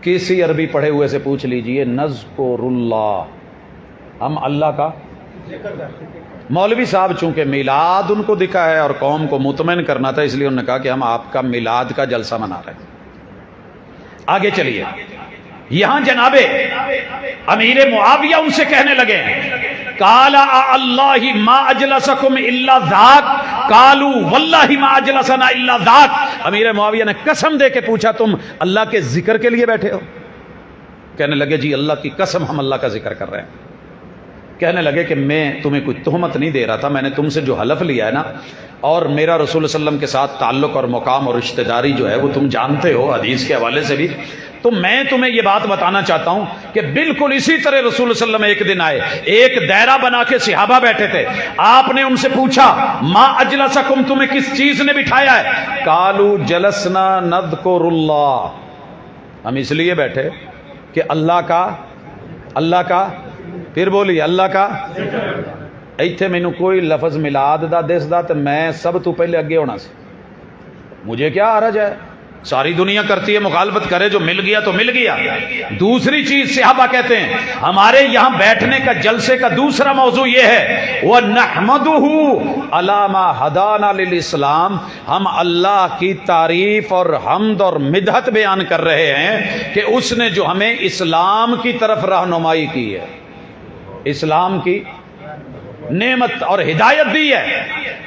کسی عربی پڑھے ہوئے سے پوچھ لیجئے، نذکر اللہ، ہم اللہ کا۔ مولوی صاحب چونکہ میلاد ان کو دکھا ہے اور قوم کو مطمئن کرنا تھا، اس لیے انہوں نے کہا کہ ہم آپ کا میلاد کا جلسہ منا رہے ہیں۔ آگے چلیے، یہاں جناب امیر معاویہ ان سے کہنے لگے، قال اللہ ما اجلسکم الا ذاک، قالوا واللہ ما اجلسنا الا ذاک۔ امیر معاویہ نے قسم دے کے پوچھا، تم اللہ کے ذکر کے لیے بیٹھے ہو؟ کہنے لگے جی اللہ کی قسم ہم اللہ کا ذکر کر رہے ہیں۔ کہنے لگے کہ میں تمہیں کوئی تہمت نہیں دے رہا تھا، میں نے تم سے جو حلف لیا ہے نا، اور میرا رسول صلی اللہ علیہ وسلم کے ساتھ تعلق اور مقام اور رشتہ داری جو ہے وہ تم جانتے ہو حدیث کے حوالے سے بھی، تو میں تمہیں یہ بات بتانا چاہتا ہوں کہ بالکل اسی طرح رسول صلی اللہ علیہ وسلم ایک دن آئے، ایک دائرہ بنا کے صحابہ بیٹھے تھے، آپ نے ان سے پوچھا ما اجلسکم، تمہیں کس چیز نے بٹھایا ہے؟ قالوا جلسنا نذکر اللہ، ہم اس لیے بیٹھے کہ اللہ کا پھر بولی اللہ کا۔ ایتھے مینوں کوئی لفظ میلاد دا دسدا تے میں سب تو پہلے اگے ہونا سی، مجھے کیا حرج ہے؟ ساری دنیا کرتی ہے، مخالفت کرے، جو مل گیا تو مل گیا۔ دوسری چیز صحابہ کہتے ہیں ہمارے یہاں بیٹھنے کا، جلسے کا دوسرا موضوع یہ ہے، وَنَحْمَدُهُ عَلَى مَا هَدَانَا لِلْإِسْلَامِ، ہم اللہ کی تعریف اور حمد اور مدحت بیان کر رہے ہیں کہ اس نے جو ہمیں اسلام کی طرف رہنمائی کی ہے، اسلام کی نعمت اور ہدایت دی ہے۔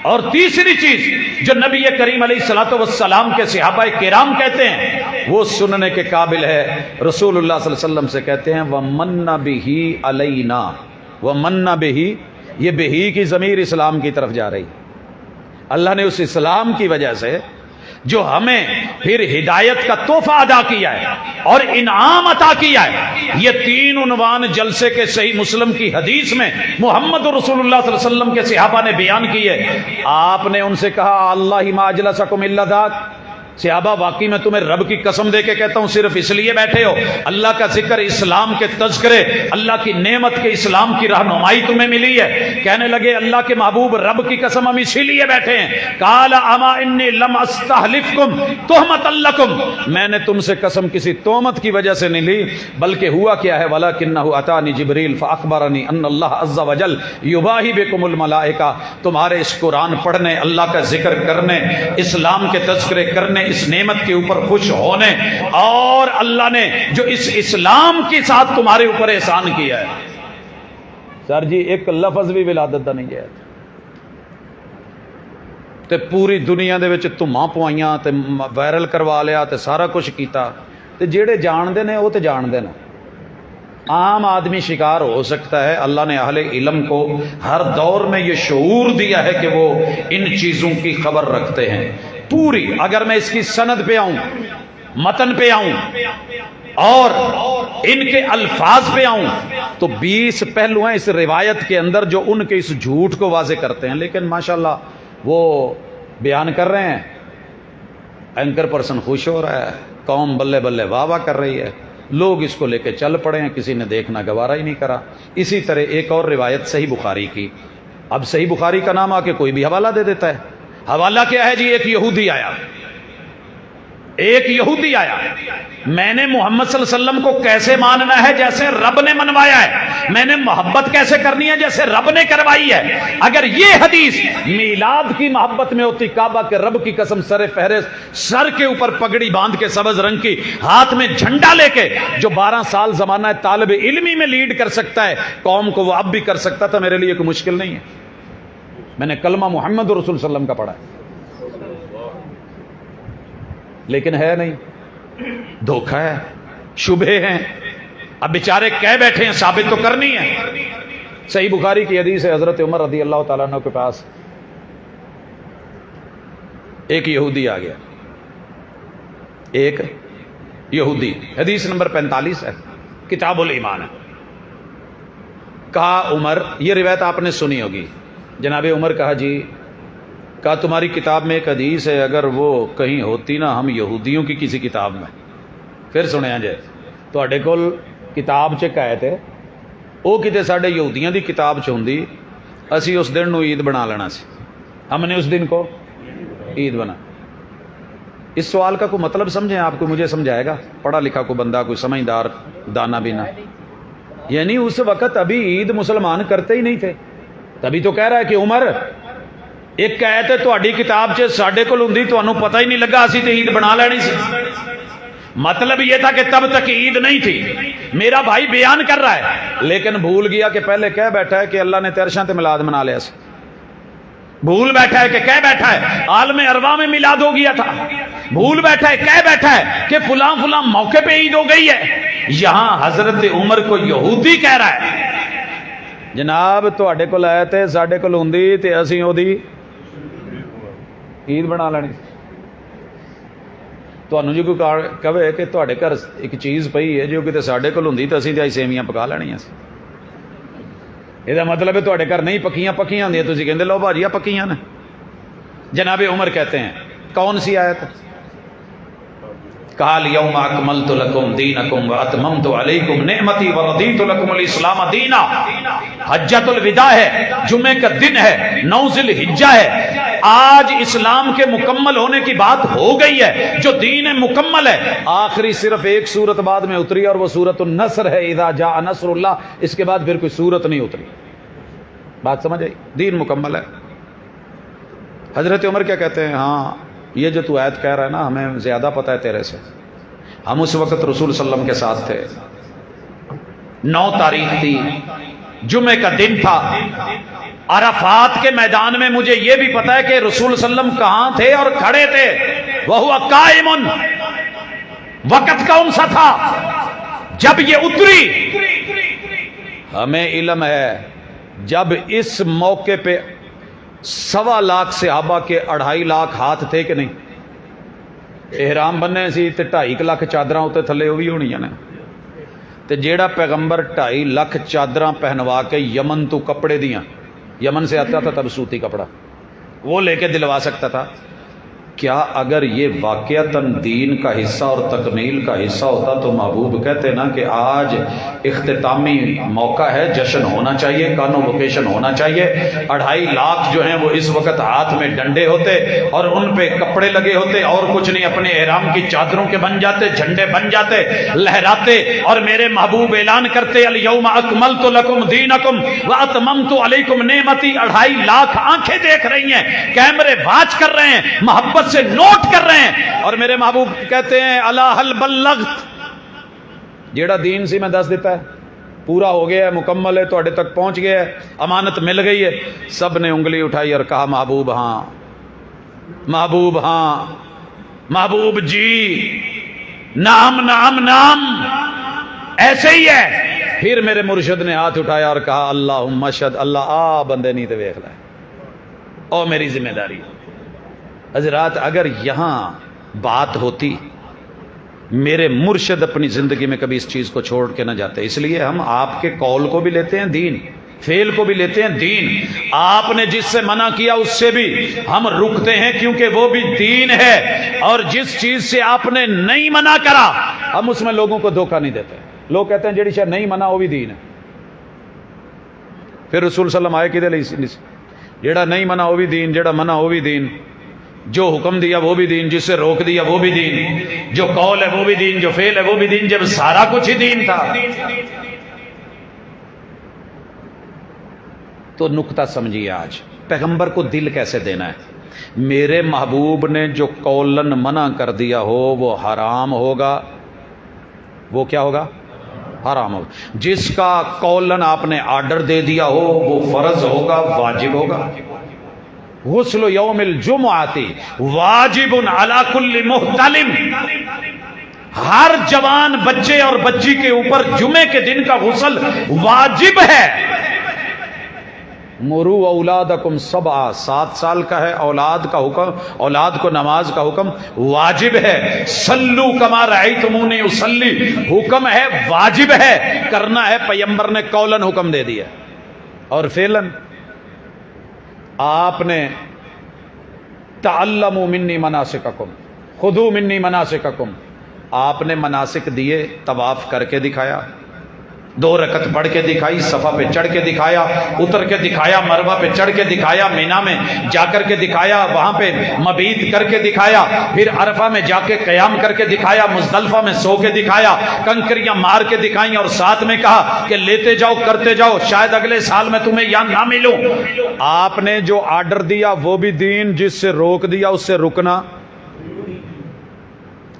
اور تیسری چیز جو نبی کریم علیہ الصلوۃ والسلام کے صحابہ کرام کہتے ہیں وہ سننے کے قابل ہے، رسول اللہ صلی اللہ علیہ وسلم سے کہتے ہیں وَمَنَّ بِهِ عَلَيْنَا، وَمَنَّ بِهِ، یہ بہی کی ضمیر اسلام کی طرف جا رہی، اللہ نے اس اسلام کی وجہ سے جو ہمیں پھر ہدایت کا تحفہ ادا کیا ہے اور انعام عطا کیا ہے۔ یہ تین عنوان جلسے کے صحیح مسلم کی حدیث میں محمد رسول اللہ صلی اللہ علیہ وسلم کے صحابہ نے بیان کیے۔ آپ نے ان سے کہا اللہ ما اجلسکم الا ذاک، صحابہ واقعی میں تمہیں رب کی قسم دے کے کہتا ہوں صرف اس لیے بیٹھے ہو، اللہ کا ذکر، اسلام کے تذکرے، اللہ کی نعمت کے اسلام کی رہنمائی تمہیں ملی ہے؟ کہنے لگے اللہ کے محبوب رب کی قسم ہم اسی لیے بیٹھے ہیں۔ قال اما انی لم استحلفکم تہمۃ لکم، میں نے تم سے قسم کسی تہمت کی وجہ سے نہیں لی، بلکہ ہوا کیا ہے ولکنہ اتانی جبریل فاخبرنی ان اللہ عز وجل یباہی بکم الملائکہ، تمہارے اس قرآن پڑھنے، اللہ کا ذکر کرنے، اسلام کے تذکرے کرنے، اس نعمت کے اوپر خوش ہونے، اور اللہ نے جو اس اسلام کے ساتھ تمہارے اوپر احسان کیا ہے۔ سر جی ایک لفظ بھی ولادت دا نہیں ہے تے پوری دنیا دے وچ دھماں پوائیاں تے وائرل کروا لیا تے سارا کچھ کیتا، تے جیڑے جاندے نے وہ تے جاندے نے، عام آدمی شکار ہو سکتا ہے۔ اللہ نے اہل علم کو ہر دور میں یہ شعور دیا ہے کہ وہ ان چیزوں کی خبر رکھتے ہیں پوری۔ اگر میں اس کی سند پہ آؤں، متن پہ آؤں اور ان کے الفاظ پہ آؤں تو 20 پہلو ہیں اس روایت کے اندر جو ان کے اس جھوٹ کو واضح کرتے ہیں، لیکن ماشاءاللہ وہ بیان کر رہے ہیں، اینکر پرسن خوش ہو رہا ہے، قوم بلے بلے واہ واہ کر رہی ہے، لوگ اس کو لے کے چل پڑے ہیں، کسی نے دیکھنا گوارا ہی نہیں کرا۔ اسی طرح ایک اور روایت صحیح بخاری کی، اب صحیح بخاری کا نام آ کے کوئی بھی حوالہ دے دیتا ہے۔ حوالہ کیا ہے جی؟ ایک یہودی آیا، ایک یہودی آیا، میں نے محمد صلی اللہ علیہ وسلم کو کیسے ماننا ہے؟ جیسے رب نے منوایا ہے۔ میں نے محبت کیسے کرنی ہے؟ جیسے رب نے کروائی ہے۔ اگر یہ حدیث میلاد کی محبت میں ہوتی، کعبہ کے رب کی قسم سر فہرست، سر کے اوپر پگڑی باندھ کے سبز رنگ کی، ہاتھ میں جھنڈا لے کے، جو 12 سال زمانہ طالب علمی میں لیڈ کر سکتا ہے قوم کو، وہ اب بھی کر سکتا تھا، میرے لیے کوئی مشکل نہیں ہے۔ میں نے کلمہ محمد رسول صلی اللہ علیہ وسلم کا پڑھا ہے، لیکن ہے نہیں، دھوکہ ہے، شبہے ہیں۔ اب بیچارے کہہ بیٹھے ہیں، ثابت تو کرنی ہے۔ صحیح بخاری کی حدیث ہے، حضرت عمر رضی اللہ تعالیٰ عنہ کے پاس ایک یہودی آ گیا، ایک یہودی، حدیث نمبر 45 ہے، کتاب الایمان ہے۔ کہا عمر، یہ روایت آپ نے سنی ہوگی، جناب عمر کہا جی، کہا تمہاری کتاب میں ایک حدیث ہے، اگر وہ کہیں ہوتی نا ہم یہودیوں کی کسی کتاب میں، پھر سنیا جائے تواڈے کول کتاب چ کہے تے وہ کتے ساڈے یہودیاں دی کتاب چ ہوندی، اسی اس دن نو عید بنا لینا سی، ہم نے اس دن کو عید بنا۔ اس سوال کا کوئی مطلب سمجھیں آپ، کو مجھے سمجھائے گا؟ پڑھا لکھا کوئی بندہ، کوئی سمجھدار دانا بینا، یعنی اس وقت ابھی عید مسلمان کرتے ہی نہیں تھے، تبھی تو کہہ رہا ہے کہ عمر ایک کہے تے تہاڈی کتاب چ ساڈے کول ہوندی، تانوں پتہ ہی نہیں لگا، اسی تے عید بنا لینی سی۔ مطلب یہ تھا کہ تب تک عید نہیں تھی۔ میرا بھائی بیان کر رہا ہے، لیکن بھول گیا کہ پہلے کہہ بیٹھا ہے کہ اللہ نے ترشاں تے میلاد منا لیا سی، بھول بیٹھا ہے کہ کہہ بیٹھا ہے عالم ارواح میں میلاد ہو گیا تھا، بھول بیٹھا ہے کہہ بیٹھا ہے کہ فلاں فلاں موقع پہ عید ہو گئی ہے۔ یہاں حضرت عمر کو یہودی کہہ رہا ہے جناب تواڈے کول آئے تے ساڈے کول ہوندی تے اسی اودی عید بنا لینی۔ تانوں جی کوئی کہے کہ تواڈے گھر ایک چیز پئی ہے جو کتے ساڈے کول ہوندی تے اسی تے سیویاں پکا لینیاں سی، یہ مطلب ہے تواڈے گھر نہیں پکیاں ہوندیاں، تسی کہندے لو بھاجیاں پکیاں نے۔ جناب عمر کہتے ہیں کون سی آیت؟ کہا الیوم اکملت لکم دینکم واتممت علیکم نعمتی ورضیت لکم الاسلام دینا۔ حجۃ الوداع ہے، جمعے کا دن ہے، 9 ذی الحجہ ہے، آج اسلام کے مکمل ہونے کی بات ہو گئی ہے، جو دین مکمل ہے۔ آخری صرف ایک سورت بعد میں اتری اور وہ سورت النصر ہے، اذا جاء نصر اللہ، اس کے بعد پھر کوئی سورت نہیں اتری۔ بات سمجھ آئی؟ دین مکمل ہے۔ حضرت عمر کیا کہتے ہیں؟ ہاں یہ جو تو آیت کہہ رہا ہے نا، ہمیں زیادہ پتہ ہے تیرے سے، ہم اس وقت رسول صلی اللہ علیہ وسلم کے ساتھ تھے، 9 تاریخ تھی، جمعے کا دن تھا، عرفات کے میدان میں مجھے یہ بھی پتا ہے کہ رسول صلی اللہ علیہ وسلم کہاں تھے اور کھڑے تھے، وَهُوَ قَائِمٌ، وقت کون سا تھا جب یہ اتری؟ ہمیں علم ہے جب اس موقع پہ 1.25 لاکھ صحابہ کے 2.5 لاکھ ہاتھ تھے کہ نہیں؟ احرام بننے سی تے 2.5 لاکھ چادراں اوتے تھلے وہ بھی ہونیاں نے، تے جیڑا پیغمبر 2.5 لاکھ چادراں پہنوا کے یمن تو کپڑے دیاں، یمن سے آتا تھا تب سوتی کپڑا، وہ لے کے دلوا سکتا تھا کیا؟ اگر یہ واقعتاً دین کا حصہ اور تکمیل کا حصہ ہوتا تو محبوب کہتے نا کہ آج اختتامی موقع ہے، جشن ہونا چاہیے، کانووکیشن ہونا چاہیے، 2.5 لاکھ جو ہیں وہ اس وقت ہاتھ میں ڈنڈے ہوتے اور ان پہ کپڑے لگے ہوتے اور کچھ نہیں، اپنے احرام کی چادروں کے بن جاتے، جھنڈے بن جاتے، لہراتے، اور میرے محبوب اعلان کرتے الیوم اکملت لکم دینکم واتممت علیکم نعمتی۔ 2.5 لاکھ آنکھیں دیکھ رہی ہیں، کیمرے واچ کر رہے ہیں، محبت سے نوٹ کر رہے ہیں، اور میرے محبوب کہتے ہیں الا ہل بلغت، جیڑا دین سی میں دس دیتا ہے، پورا ہو گیا ہے، مکمل ہے، تواڈے تک پہنچ گیا ہے، امانت مل گئی ہے۔ سب نے انگلی اٹھائی اور کہا محبوب ہاں، محبوب ہاں، محبوب جی، نام نام نام، ایسے ہی ہے۔ پھر میرے مرشد نے ہاتھ اٹھایا اور کہا اللہم اشہد، اللہ آ بندے نہیں تے ویکھ لے، او میری ذمہ داری۔ حضرات اگر یہاں بات ہوتی، میرے مرشد اپنی زندگی میں کبھی اس چیز کو چھوڑ کے نہ جاتے، اس لیے ہم آپ کے قول کو بھی لیتے ہیں دین، فعل کو بھی لیتے ہیں دین، آپ نے جس سے منع کیا اس سے بھی ہم رکتے ہیں کیونکہ وہ بھی دین ہے، اور جس چیز سے آپ نے نہیں منع کرا ہم اس میں لوگوں کو دھوکہ نہیں دیتے۔ لوگ کہتے ہیں جیڑی شاید نہیں منع وہ بھی دین ہے، پھر رسول صلی اللہ علیہ وسلم آئے کدے لئی؟ جیڑا نہیں منع وہ بھی دین، جیڑا منع وہ بھی دین۔ جو حکم دیا وہ بھی دین، جس سے روک دیا وہ بھی دین، جو قول ہے وہ بھی دین، جو فعل ہے وہ بھی دین، جب سارا کچھ ہی دین تھا۔ تو نکتہ سمجھیے، آج پیغمبر کو دل کیسے دینا ہے۔ میرے محبوب نے جو قولن منع کر دیا ہو وہ حرام ہوگا، وہ کیا ہوگا؟ حرام ہوگا۔ جس کا قولن آپ نے آرڈر دے دیا ہو وہ فرض ہوگا، واجب ہوگا۔ غسل یوم الجمعہ واجب علی کل محتلم، ہر جوان بچے اور بچی کے اوپر جمعے کے دن کا غسل واجب ہے۔ مرو اولادکم سبعا، 7 سال کا ہے اولاد کا حکم، اولاد کو نماز کا حکم واجب ہے۔ صلو کما رأیتمونی اصلی، حکم ہے، واجب ہے، کرنا ہے۔ پیغمبر نے قولن حکم دے دیا، اور فعلن آپ نے تعلموا منی مناسککم خذوا منی مناسککم، آپ نے مناسک دیے، طواف کر کے دکھایا، 2 رکعت پڑھ کے دکھائی، صفا پہ چڑھ کے دکھایا، اتر کے دکھایا، مروہ پہ چڑھ کے دکھایا، مینا میں جا کر کے دکھایا، وہاں پہ مبیت کر کے دکھایا، پھر عرفہ میں جا کے قیام کر کے دکھایا، مزدلفہ میں سو کے دکھایا، کنکریاں مار کے دکھائیں، اور ساتھ میں کہا کہ لیتے جاؤ کرتے جاؤ، شاید اگلے سال میں تمہیں یہاں نہ ملوں۔ آپ نے جو آرڈر دیا وہ بھی دین، جس سے روک دیا اس سے رکنا۔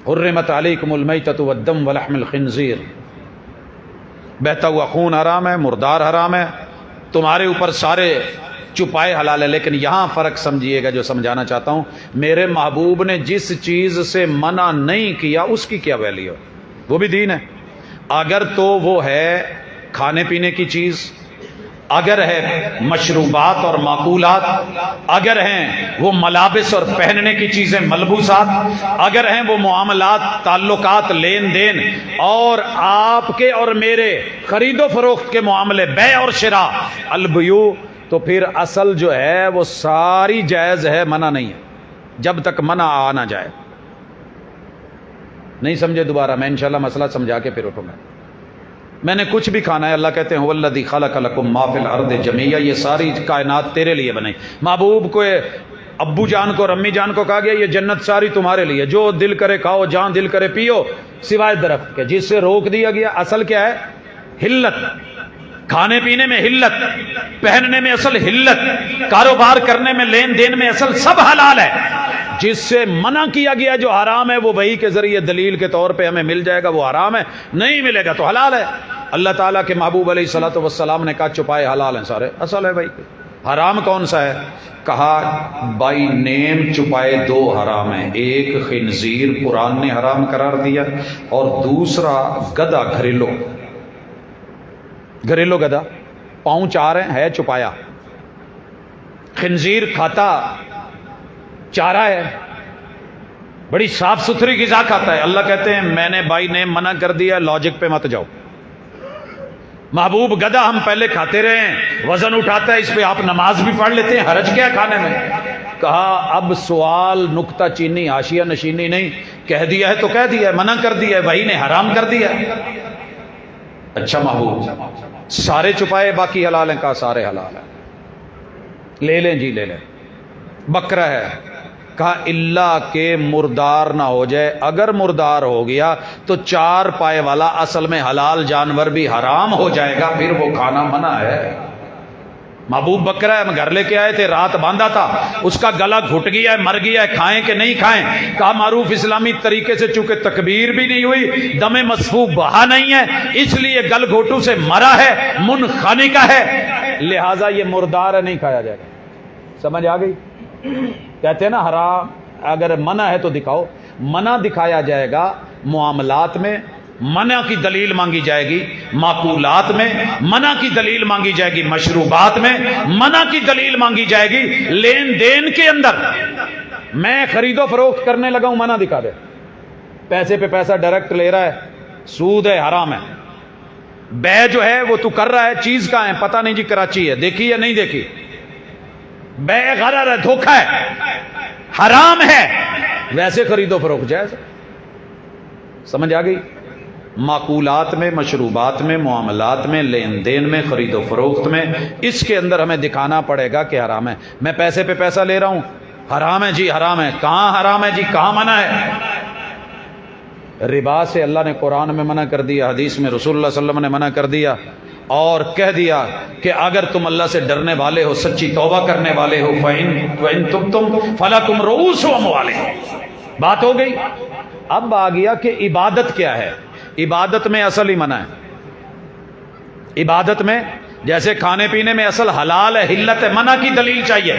حرمت علیکم المیتۃ والدم ولحم الخنزیر، بہتا ہوا خون حرام ہے، مردار حرام ہے، تمہارے اوپر سارے چپائے حلال ہے۔ لیکن یہاں فرق سمجھیے گا جو سمجھانا چاہتا ہوں، میرے محبوب نے جس چیز سے منع نہیں کیا اس کی کیا ویلیو، وہ بھی دین ہے۔ اگر تو وہ ہے کھانے پینے کی چیز، اگر ہے مشروبات اور معقولات، اگر ہیں وہ ملابس اور پہننے کی چیزیں ملبوسات، اگر ہیں وہ معاملات تعلقات لین دین اور آپ کے اور میرے خرید و فروخت کے معاملے بیع اور شراء البیوع، تو پھر اصل جو ہے وہ ساری جائز ہے، منع نہیں ہے، جب تک منع آ نہ جائے۔ نہیں سمجھے دوبارہ میں انشاءاللہ مسئلہ سمجھا کے پھر اٹھوں گا۔ میں نے کچھ بھی کھانا ہے، اللہ کہتے ہیں والذی خلق لکم ما فی الارض جمیعا، یہ ساری کائنات تیرے لیے بنائی۔ محبوب کو، ابو جان کو اور امی جان کو کہا گیا یہ جنت ساری تمہارے لیے، جو دل کرے کھاؤ، جہاں دل کرے پیو، سوائے درخت کے جس سے روک دیا گیا۔ اصل کیا ہے؟ حلت، کھانے پینے میں حلت، پہننے میں اصل حلت، کاروبار کرنے میں لین دین میں اصل سب حلال ہے۔ جس سے منع کیا گیا جو حرام ہے وہ وحی کے ذریعے دلیل کے طور پہ ہمیں مل جائے گا، وہ حرام ہے، نہیں ملے گا تو حلال ہے۔ اللہ تعالیٰ کے محبوب علیہ الصلوۃ والسلام نے کہا چپائے حلال ہیں سارے، اصل ہے بھائی۔ حرام کون سا ہے؟ کہا بائی نیم چپائے 2 حرام ہیں، ایک خنزیر قرآن نے حرام قرار دیا، اور دوسرا گدھا، گھریلو گدھا، پاؤں 4 ہیں، ہے چپایا۔ خنزیر کھاتا چارہ ہے، بڑی صاف ستھری غذا کھاتا ہے۔ اللہ کہتے ہیں میں نے بائی نیم منع کر دیا، لاجک پہ مت جاؤ۔ محبوب گدھا ہم پہلے کھاتے رہے ہیں، وزن اٹھاتا ہے، اس پہ آپ نماز بھی پڑھ لیتے ہیں، حرج کیا کھانے میں؟ کہا اب سوال نکتہ چینی حاشیہ نشینی نہیں، کہہ دیا ہے تو کہہ دیا ہے، منع کر دیا ہے، وہی نے حرام کر دیا ہے۔ اچھا محبوب سارے چپائے باقی حلال ہیں؟ کہا سارے حلال ہیں، لے لیں جی لے لیں۔ بکرا ہے، کہا اللہ کے مردار نہ ہو جائے، اگر مردار ہو گیا تو 4 پائے والا اصل میں حلال جانور بھی حرام ہو جائے گا، پھر وہ کھانا منع ہے۔ محبوب بکرا ہے، ہم گھر لے کے آئے تھے، رات باندھا تھا، اس کا گلا گھٹ گیا ہے، مر گیا ہے، کھائیں کہ نہیں کھائیں؟ کہا معروف اسلامی طریقے سے چونکہ تکبیر بھی نہیں ہوئی، دم مسفوح بہا نہیں ہے، اس لیے گل گھوٹو سے مرا ہے، منخنق کا ہے، لہٰذا یہ مردار ہے، نہیں کھایا جائے گا۔ سمجھ آ گئی؟ کہتے ہیں نا حرام اگر منع ہے تو دکھاؤ، منع دکھایا جائے گا معاملات میں، منع کی دلیل مانگی جائے گی معقولات میں، منع کی دلیل مانگی جائے گی مشروبات میں، منع کی دلیل مانگی جائے گی لین دین کے اندر۔ میں خرید و فروخت کرنے لگا ہوں، منع دکھا دے، پیسے پہ پیسہ ڈائریکٹ لے رہا ہے، سود ہے، حرام ہے۔ بے جو ہے وہ تو کر رہا ہے، چیز کہاں ہے پتہ نہیں جی، کراچی ہے، دیکھی یا نہیں دیکھی؟ بے غرر ہے، دھوکہ ہے، حرام ہے، ویسے خرید و فروخت جائز۔ سمجھ آ گئی؟ معقولات میں، مشروبات میں، معاملات میں، لین دین میں، خرید و فروخت میں، اس کے اندر ہمیں دکھانا پڑے گا کہ حرام ہے۔ میں پیسے پہ پیسہ لے رہا ہوں، حرام ہے جی حرام ہے، کہاں حرام ہے جی، کہاں منع ہے؟ ربا سے اللہ نے قرآن میں منع کر دیا، حدیث میں رسول اللہ صلی اللہ علیہ وسلم نے منع کر دیا، اور کہہ دیا کہ اگر تم اللہ سے ڈرنے والے ہو، سچی توبہ کرنے والے ہو، فَإِن تُبْتُمْ فَلَكُمْ رُءُوسُ أَمْوَالِكُمْ۔ بات ہو گئی۔ اب آ گیا کہ عبادت کیا ہے۔ عبادت میں اصل ہی منع ہے۔ عبادت میں جیسے کھانے پینے میں اصل حلال ہے، حلت ہے، منع کی دلیل چاہیے،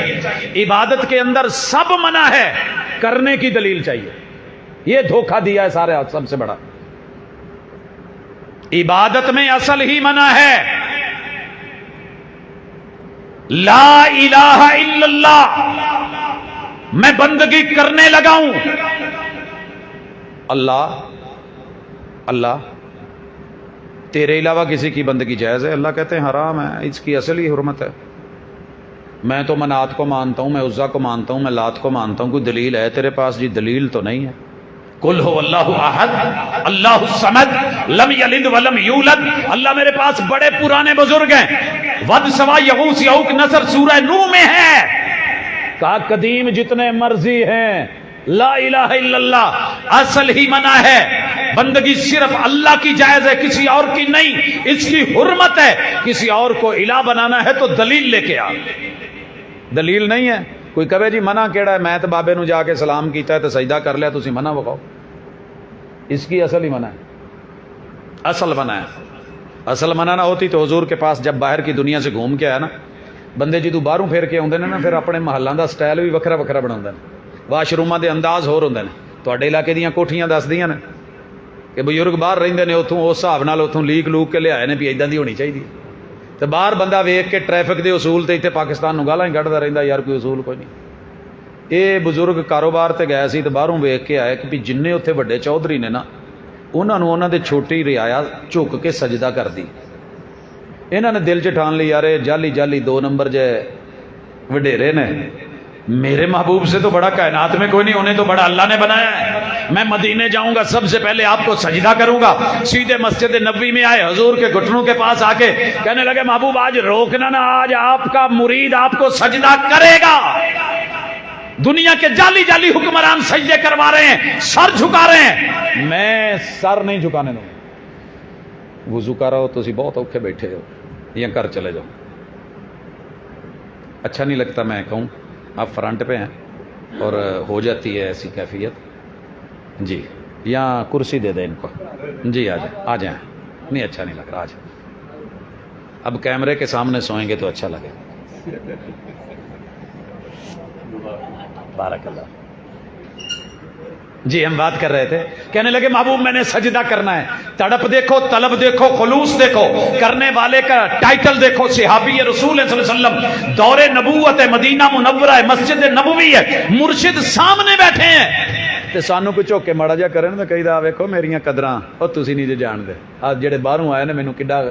عبادت کے اندر سب منع ہے، کرنے کی دلیل چاہیے۔ یہ دھوکہ دیا ہے سارے سب سے بڑا۔ عبادت میں اصل ہی منع ہے، لا الہ الا اللہ، میں بندگی کرنے لگا ہوں، اللہ اللہ تیرے علاوہ کسی کی بندگی جائز ہے؟ اللہ کہتے ہیں حرام ہے، اس کی اصل ہی حرمت ہے۔ میں تو منات کو مانتا ہوں، میں عزا کو مانتا ہوں، میں لات کو مانتا ہوں، کوئی دلیل ہے تیرے پاس؟ جی دلیل تو نہیں ہے۔ قل هو اللہ احد اللہ الصمد لم یلد ولم یولد۔ اللہ میرے پاس بڑے پرانے بزرگ ہیں، ود سوا یغوث یعوق نصر سورہ نوح میں ہے، کہا قدیم جتنے مرضی ہیں، لا الہ الا اللہ اصل ہی منع ہے، بندگی صرف اللہ کی جائز ہے، کسی اور کی نہیں، اس کی حرمت ہے، کسی اور کو الہ بنانا ہے تو دلیل لے کے آ۔ دلیل نہیں ہے، کوئی کہے جی منع کیڑا ہے، میں تو بابے نو جا کے سلام کیتا ہے تو سجدہ کر لیا، تسی منع بکاؤ، اس کی اصل ہی منع ہے، اصل منع ہے۔ اصل منع نہ ہوتی تو حضور کے پاس جب باہر کی دنیا سے گھوم کے آیا نا، بندے جدو باہروں پھیر کے آتے ہیں نا، پھر اپنے محلوں کا سٹائل بھی وکھرا وکھرا بنا، واش روماں دے انداز ہور ہوندے نے۔ تواڈے علاقے دیاں کوٹھیاں دس دیاں نے کہ بزرگ باہر رہندے نے، اتوں اس حساب نال اتوں لیک لوک کے لے نے بھی ایداں دی ہونی چاہیے، تو باہر بندہ ویکھ کے ٹریفک دے اصول تے اتنے پاکستان نو گالاں ہی کڈدا رہندا، یار کوئی اصول کوئی نہیں۔ یہ بزرگ کاروبار تے گئے سی تو باہروں ویکھ کے آئے کہ بھی جننے اتنے وڈے چودھری نے نا، انہاں نوں انہاں دے چھوٹی رعایا جھک کے سجدہ کر دی۔ انہاں نے دل چ ٹھان لی یار جالی جالی 2 نمبر جے وڈیرے نے، میرے محبوب سے تو بڑا کائنات میں کوئی نہیں، انہیں تو بڑا اللہ نے بنایا ہے۔ میں مدینے جاؤں گا، سب سے پہلے آپ کو سجدہ کروں گا۔ سیدھے مسجد نبوی میں آئے، حضور کے گھٹنوں کے پاس آ کے کہنے لگے محبوب آج روکنا نا، آج آپ کا مرید آپ کو سجدہ کرے گا۔ دنیا کے جعلی جعلی حکمران سجدے کروا رہے ہیں، سر جھکا رہے ہیں، میں سر نہیں جھکانے دوں۔ وضو کر رہا ہو تو بہت اوکھے بیٹھے ہو، یا گھر چلے جاؤ، اچھا نہیں لگتا میں کہوں آپ فرنٹ پہ ہیں اور ہو جاتی ہے ایسی کیفیت۔ جی یا کرسی دے دیں ان کو، جی آ جائیں آ جائیں، نہیں اچھا نہیں لگ رہا، آ جائیں۔ اب کیمرے کے سامنے سوئیں گے تو اچھا لگے۔ بارک اللہ۔ جی ہم بات کر رہے تھے، کہنے لگے محبوب میں نے سجدہ کرنا ہے، تڑپ دیکھو، طلب دیکھو، خلوص دیکھو، کرنے والے کا ٹائٹل دیکھو، صحابی رسول صلی اللہ علیہ وسلم، دور نبوت ہے، مدینہ منورہ ہے، مسجد نبوی ہے، مرشد سامنے بیٹھے ہیں، تے سانو کوئی چوکے ماڑا جا کرن تے کہیدا ویکھو میریاں قدراں، او تسی نہیں جے جان دے، آ جڑے باہروں آئے نے مینوں کڈا،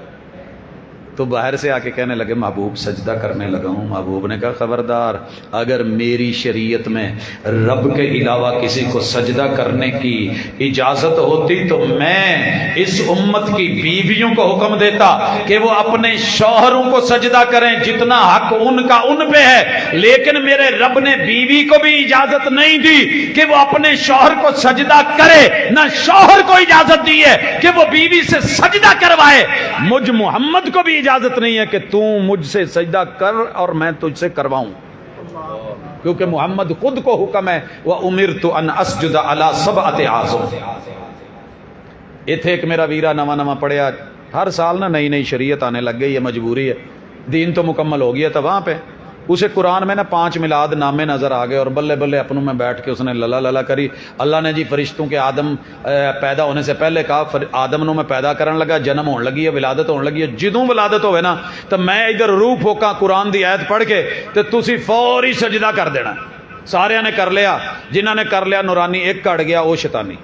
تو باہر سے آ کے کہنے لگے محبوب سجدہ کرنے لگا ہوں۔ محبوب نے کہا خبردار، اگر میری شریعت میں رب کے علاوہ کسی کو سجدہ کرنے کی اجازت ہوتی تو میں اس امت کی بیویوں کو حکم دیتا کہ وہ اپنے شوہروں کو سجدہ کریں، جتنا حق ان کا ان پہ ہے، لیکن میرے رب نے بیوی کو بھی اجازت نہیں دی کہ وہ اپنے شوہر کو سجدہ کرے، نہ شوہر کو اجازت دی ہے کہ وہ بیوی سے سجدہ کروائے۔ مجھ محمد کو بھی اجازت نہیں ہے کہ تو مجھ سے سجدہ کر اور میں تجھ سے کرواؤں، کیونکہ محمد خود کو حکم ہے وَأُمِرْتُ أَنْ أَسْجُدَ عَلَى سَبْعَةِ أَعْظُمٍ۔ ایتھے ایک میرا ویرا نواں نواں پڑھیا، ہر سال نا نئی نئی شریعت آنے لگ گئی ہے، مجبوری ہے، دین تو مکمل ہو گیا تھا وہاں پہ، اسے قرآن میں نا 5 میلاد نامے نظر آ گئے، اور بلے بلے اپنوں میں بیٹھ کے اس نے للا للا کری۔ اللہ نے جی فرشتوں کے آدم پیدا ہونے سے پہلے کہا آدم نو میں پیدا کرن لگا، جنم ہون لگی ہے، ولادت ہون لگی ہے، جدوں ولادت ہوئے نا تو میں ادھر روح پھوکاں قرآن دی آیت پڑھ کے تو تسی فوری سجدہ کر دینا۔ سارے نے کر لیا، جنہ نے کر لیا نورانی ایک کٹ گیا، وہ شیطانی۔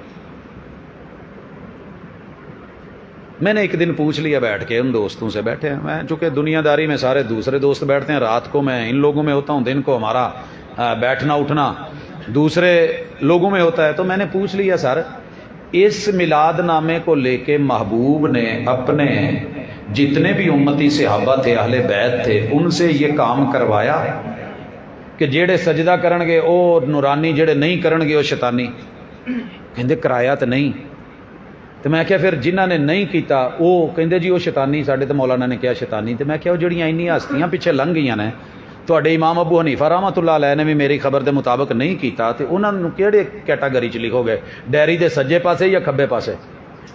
میں نے ایک دن پوچھ لیا بیٹھ کے، ان دوستوں سے بیٹھے ہیں، میں چونکہ دنیا داری میں سارے دوسرے دوست بیٹھتے ہیں، رات کو میں ان لوگوں میں ہوتا ہوں، دن کو ہمارا بیٹھنا اٹھنا دوسرے لوگوں میں ہوتا ہے، تو میں نے پوچھ لیا سر اس میلاد نامے کو لے کے محبوب نے اپنے جتنے بھی امتی صحابہ تھے، اہل بیت تھے، ان سے یہ کام کروایا کہ جیڑے سجدہ کرنگے او نورانی، جیڑے نہیں کرنگے او شیطانی. کہندے کرایا تو نہیں. تو میں کہا پھر جنہ نے نہیں کیتا وہ کہندے جی وہ شیطانی، ساڈے تو مولانا نے کیا شیطانی. تو میں کہا وہ جڑیاں انیاں ہستیاں پیچھے لنگ گئیاں نے، تواڈے امام ابو حنیفہ رحمۃ اللہ علیہ نے بھی میری خبر دے مطابق نہیں کیتا، تے انہاں نوں کیڑے کیٹاگری چ لکھو گے؟ ڈیری دے سجے پاسے یا کھبے پاسے؟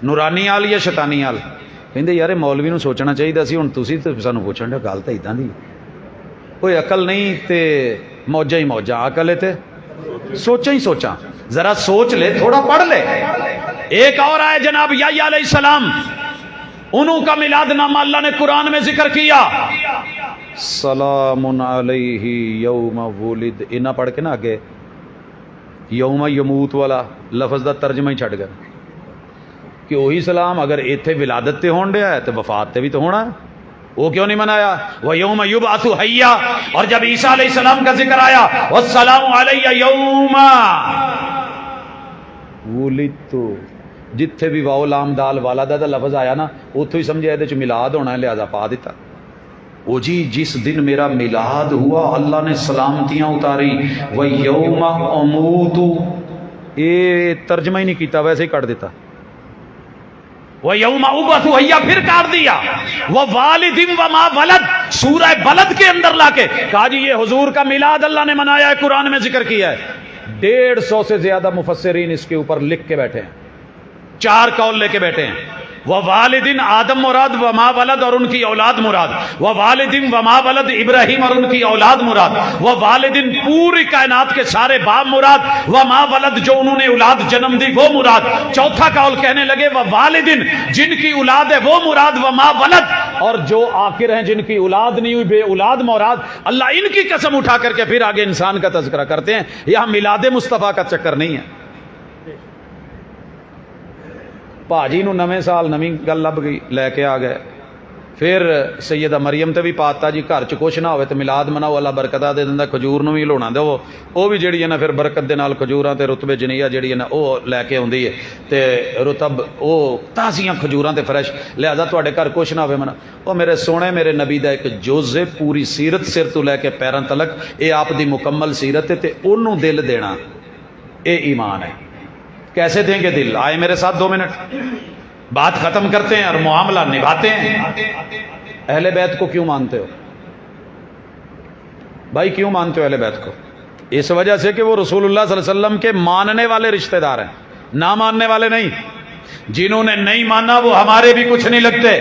نورانی آل یا شیطانی آل؟ کہندے یار مولوی نوں سوچنا چاہیے سی، ہن تسی تے سانوں پوچھن دے، گل تے اِداں دی. کوئی عقل نہیں تے موجاں ہی موجاں، عقل ہے تے سوچاں ہی سوچاں. ذرا سوچ لے، تھوڑا پڑھ لے. ایک اور آئے جناب یحییٰ علیہ السلام، انہوں کا میلاد نامہ اللہ نے قرآن میں ذکر کیا. سلام علیہ یوم ولد، انہاں پڑھ کے نا آگے یوم یموت والا لفظ دا ترجمہ ہی چھڑ گیا کہ وہی سلام اگر ایتھے ولادت تے ہون ڈیا ہے تو وفات تے بھی تو ہونا ہے. وہ کیوں نہیں منایا؟ وَيَوْمَ يُبْعَثُ حَيًّا، اور جب عیسیٰ علیہ السلام کا ذکر آیا وَالسَّلَامُ عَلَيَّ يَوْمَ وُلِدتُّ، جتھے بھی واو لام دال والدہ دا لفظ آیا نا اتھو ہی سمجھے یہ میلاد ہونا ہے، لہذا پا دیتا. او جی جس دن میرا میلاد ہوا اللہ نے سلامتیاں اتاری. وَيَوْمَ أَمُوتُ، یہ ترجمہ ہی نہیں کیتا، ویسے ہی کٹ دیتا. وَيَوْمَ أُبْعَثُ حَيًّا پھر کاٹ دیا. وَوَالِدٍ وَمَا وَلَدَ سورہ بلد کے اندر لا کے کہا جی یہ حضور کا میلاد اللہ نے منایا ہے، قرآن میں ذکر کیا ہے. 150 سے زیادہ مفسرین اس کے اوپر لکھ کے بیٹھے ہیں، 4 قول لے کے بیٹھے ہیں. وَوَالِدٍ آدم مراد، وَمَا وَلَد اور ان کی اولاد مراد. وَوَالِدٍ وَمَا وَلَد ابراہیم اور ان کی اولاد مراد. وَوَالِدٍ پوری کائنات کے سارے باپ مراد. وَمَا وَلَد جو انہوں نے اولاد جنم دی وہ مراد. چوتھا قول کہنے لگے وَوَالِدٍ جن کی اولاد ہے وہ مراد. وَمَا وَلَد اور جو آخر ہیں جن کی اولاد نہیں ہوئی بے اولاد مراد. اللہ ان کی قسم اٹھا کر کے پھر آگے انسان کا تذکرہ کرتے ہیں. یہاں میلاد مصطفیٰ کا چکر نہیں ہے. پاجی نو نویں سال نویں گل لب گئی، لے کے آ گئے. پھر سیدہ مریم تے بھی پاتا جی گھر چ کچھ نہ ہوئے تو میلاد مناؤ، اللہ برکتہ دے دیندا. کھجور نو بھی ہلاونا دے، وہ بھی جڑی ہے نا پھر برکت دے نال کھجوراں تے رتبے جنیہ جڑی ہے نا وہ لے کے آندی ہے تے رتب وہ تازیاں کھجوراں تے فریش. لہذا تواڈے گھر کچھ نہ ہوئے منا وہ میرے سونے میرے نبی دا ایک جز ہے، پوری سیرت سر تو لے کے پیراں تلک اے آپ دی مکمل سیرت ہے تے اونوں دل دینا اے ایمان ہے. کیسے دیں گے دل؟ آئے میرے ساتھ 2 منٹ بات ختم کرتے ہیں اور معاملہ نبھاتے ہیں. اہل بیت کو کیوں مانتے ہو بھائی؟ کیوں مانتے ہو اہل بیت کو؟ اس وجہ سے کہ وہ رسول اللہ صلی اللہ علیہ وسلم کے ماننے والے رشتہ دار ہیں، نہ ماننے والے نہیں. جنہوں نے نہیں مانا وہ ہمارے بھی کچھ نہیں لگتے.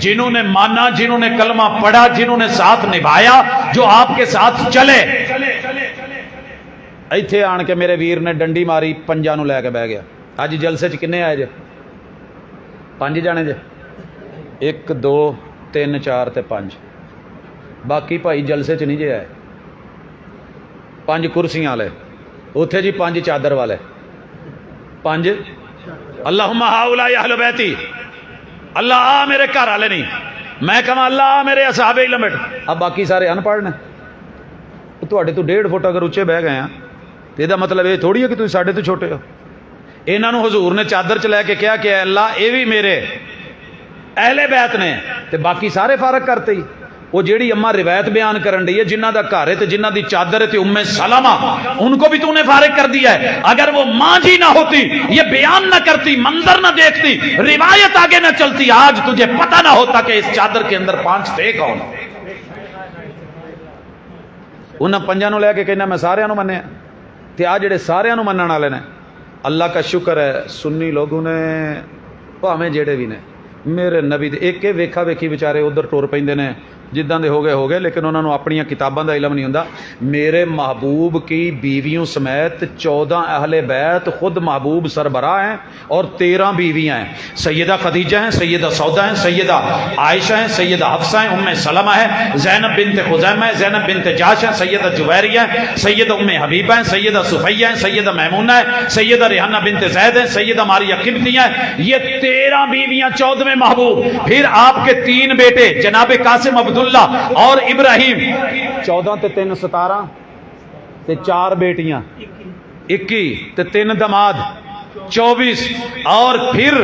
جنہوں نے مانا، جنہوں نے کلمہ پڑھا، جنہوں نے ساتھ نبھایا، جو آپ کے ساتھ چلے. ایتھے آن کے میرے ویر نے ڈنڈی ماری، 5 نو لے کے بہ گیا. اج جلسے چ کنے آئے جے؟ 5 جانے جے، 1 2 3 4 تے 5. باقی بھائی جلسے چ نہیں جے آئے. 5 کرسیاں والے اتھے جی، 5 چادر والے، 5 اللہم ہؤلاء اہل بیتی. اللہ آ میرے گھر والے نہیں، میں کہاں اللہ آ میرے اصحاب لمٹ. اب باقی سارے ان پڑھ نے. تواڈے تو 1.5 فٹ اگر اچے بہ گئے ہیں تو یہ مطلب یہ تھوڑی ہے کہ تسی ساڈے تو چھوٹے ہو. انہاں نو حضور نے چادر چ لے کے کیا کہ اللہ اے بھی میرے اہل بیت نے، تے باقی سارے فارغ کرتے ہی. وہ جیڑی اماں روایت بیان کرن رہی ہے جنہ دا گھر ہے تے جنہ دی چادر ہے تے ام سلمہ، ان کو بھی تو نے فارغ کر دیا ہے. اگر وہ ماں جی نہ ہوتی، یہ بیان نہ کرتی، منظر نہ دیکھتی، روایت آگے نہ چلتی، آج تجھے پتہ نہ ہوتا کہ اس چادر کے اندر 5 تھے کون. انہاں 5 نو لے کے کہنا میں سارے نو منیا تے آ جڑے سارے نو منن والے نے. اللہ کا شکر ہے سنی لوگوں نے بھاویں جڑے بھی نے میرے نبی دے ایک ویکھا ویکھی بیچارے ادھر ٹور پیندے نے، جداں دے ہو گئے لیکن انہوں نے اپنی کتاباں دا علم نہیں ہوندا. میرے محبوب کی بیویوں سمیت 14 اہل بیت خود محبوب سربراہ ہیں اور 13 بیویاں ہیں. سیدہ خدیجہ ہیں، سیدہ سودا ہیں، سیدہ عائشہ ہیں، سیدہ حفصہ ہیں، ام سلمہ ہے، زینب بنت خزیمہ ہے، زینب بنت جاش ہیں، سیدہ جویریہ ہیں، سیدہ ام حبیبہ ہیں، سیدہ صفیہ ہیں، سیدہ میمونہ ہے، سیدہ ریحانہ بنت زید ہیں، سیدہ ماریہ قبطیہ ہیں. یہ 13 بیویاں 14ویں محبوب. پھر آپ کے 3 بیٹے جناب قاسم عبداللہ اور ابراہیم، 14 تے 3 17 تے 4 بیٹیاں 21 تے 3 دماد 24 اور پھر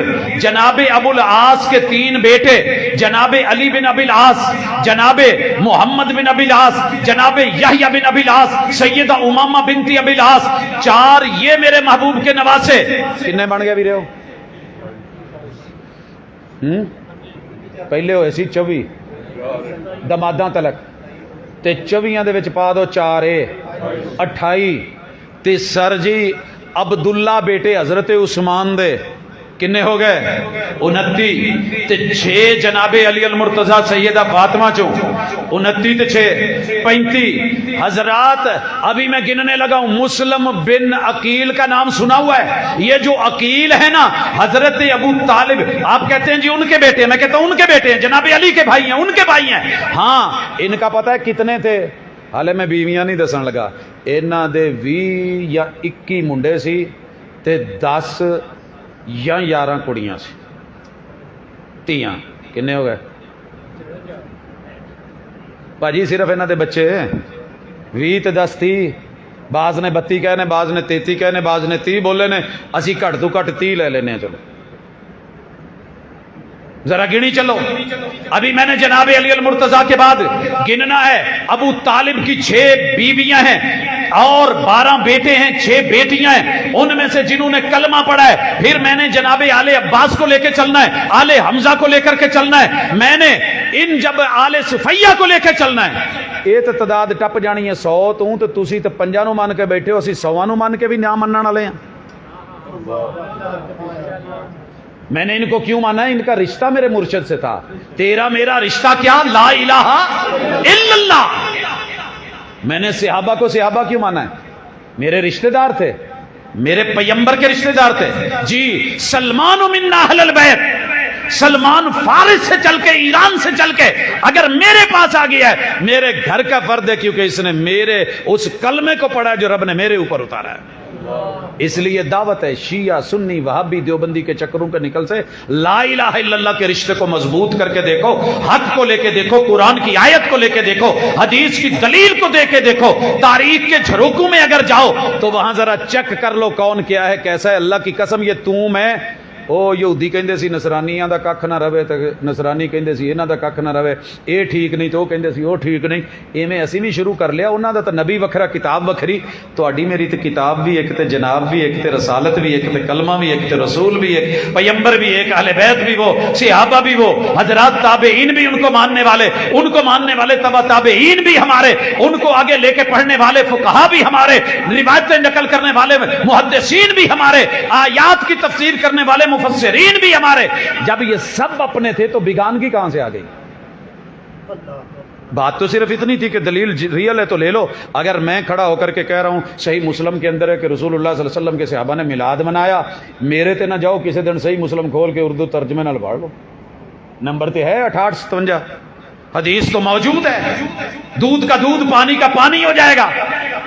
جناب ابو العاص کے 3 بیٹے، جناب علی بن ابی العاص، جناب محمد بن ابی العاص، جناب یحییٰ بن ابی العاص، سیدہ امامہ بنت ابی العاص، 4 یہ میرے محبوب کے نواسے۔ کتنے بن گئے بھی رہے ہو؟ پہلے ہوئے سی 24 دماداں تلک، تے 24 دے وچ پا دو 4 28 تے سر جی عبداللہ بیٹے حضرت عثمان دے کنے ہو گئے 29 تے 6 جناب علی المرتضیٰ سیدہ فاطمہ چوں 29 تے 6 35 حضرات۔ ابھی میں گننے لگا ہوں، مسلم بن عقیل کا نام سنا ہوا ہے؟ یہ جو عقیل ہے نا حضرت ابو طالب، آپ کہتے ہیں جی ان کے بیٹے ہیں، میں کہتا ہوں ان کے بیٹے ہیں، جناب علی کے بھائی ہیں، ان کے بھائی ہیں۔ ہاں ان کا پتہ ہے کتنے تھے؟ حالے میں بیویاں نہیں دسن لگا، انہاں دے 20 یا 21 منڈے سی تے 10 یا 11 کڑیاں سی، تیاں کنے ہو گئے بھاجی؟ صرف انہاں دے بچے 20 تے 10 30، بعض نے 32 کہنے، بعض نے 33 کہنے، بعض نے 30 بولے نے، اسی گھٹ تو گھٹ 30 لے لینے ہیں۔ چلو ذرا گنی چلو، ابھی میں نے جناب علی المرتضیٰ کے بعد گننا ہے، ابو طالب کی 6 بیویاں ہیں اور 12 بیٹے ہیں، 6 بیٹیاں ہیں، ان میں سے جنہوں نے کلمہ پڑھا ہے۔ پھر میں نے جناب آل عباس کو لے کے چلنا ہے، آل حمزہ کو لے کر کے چلنا ہے، میں نے ان جب آل صفیہ کو لے کے چلنا ہے۔ یہ تو تعداد ٹپ جانی ہے 100 تو تسی تو 50 نو مان کے بیٹھے ہو، اسی 100 نو مان کے بھی نہ منن والے ہیں۔ میں نے ان کو کیوں مانا ہے؟ ان کا رشتہ میرے مرشد سے تھا۔ تیرا میرا رشتہ کیا؟ لا الہ الا اللہ۔ میں نے صحابہ کو صحابہ کیوں مانا ہے؟ میرے رشتہ دار تھے، میرے پیغمبر کے رشتہ دار تھے جی۔ سلمان من اہل البیت، سلمان فارس سے چل کے، ایران سے چل کے اگر میرے پاس آ گیا ہے، میرے گھر کا فرد ہے، کیونکہ اس نے میرے اس کلمے کو پڑھا ہے جو رب نے میرے اوپر اتارا ہے۔ اس لیے دعوت ہے شیعہ سنی وہابی دیوبندی کے چکروں کے نکل سے لا الہ الا اللہ کے رشتے کو مضبوط کر کے دیکھو، حق کو لے کے دیکھو، قرآن کی آیت کو لے کے دیکھو، حدیث کی دلیل کو دے کے دیکھو، تاریخ کے جھروکوں میں اگر جاؤ تو وہاں ذرا چیک کر لو کون کیا ہے کیسا ہے۔ اللہ کی قسم یہ تو میں او یہودی کہندے سی نصرانیاں دا ککھ نہ رہے تے نصرانی کہندے سی انہاں دا ککھ نہ رہے، اے ٹھیک نہیں تو کہندے سی او ٹھیک نہیں، ایویں اسی بھی شروع کر لیا۔ انہاں دا تے نبی وکھرا، کتاب وکھری، تہاڈی میری تے کتاب بھی ایک تے جناب بھی ایک تے رسالت بھی ایک تے کلمہ بھی ایک تے رسول بھی ایک، پیغمبر بھی ایک، اہل بیت بھی وہ، صحابہ بھی وہ، حضرات تابعین بھی ان کو ماننے والے، ان کو ماننے والے تبع تابعین بھی ہمارے، ان کو آگے لے کے پڑھنے والے فقہا بھی ہمارے، روایتیں نقل کرنے والے محدثین بھی ہمارے، آیات کی تفسیر کرنے والے مفسرین بھی ہمارے۔ جب یہ سب اپنے تھے تو بیگانگی کہاں سے آ گئی؟ بات تو صرف اتنی تھی کہ دلیل ریئل ہے تو لے لو۔ اگر میں کھڑا ہو کر کے کہہ رہا ہوں صحیح مسلم کے اندر ہے کہ رسول اللہ صلی اللہ علیہ وسلم کے صحابہ نے میلاد منایا، میرے تے نہ جاؤ کسی دن صحیح مسلم کھول کے اردو ترجمے نہ پڑھ لو، نمبر تے ہے 6857، حدیث تو موجود ہے، دودھ کا دودھ پانی کا پانی ہو جائے گا،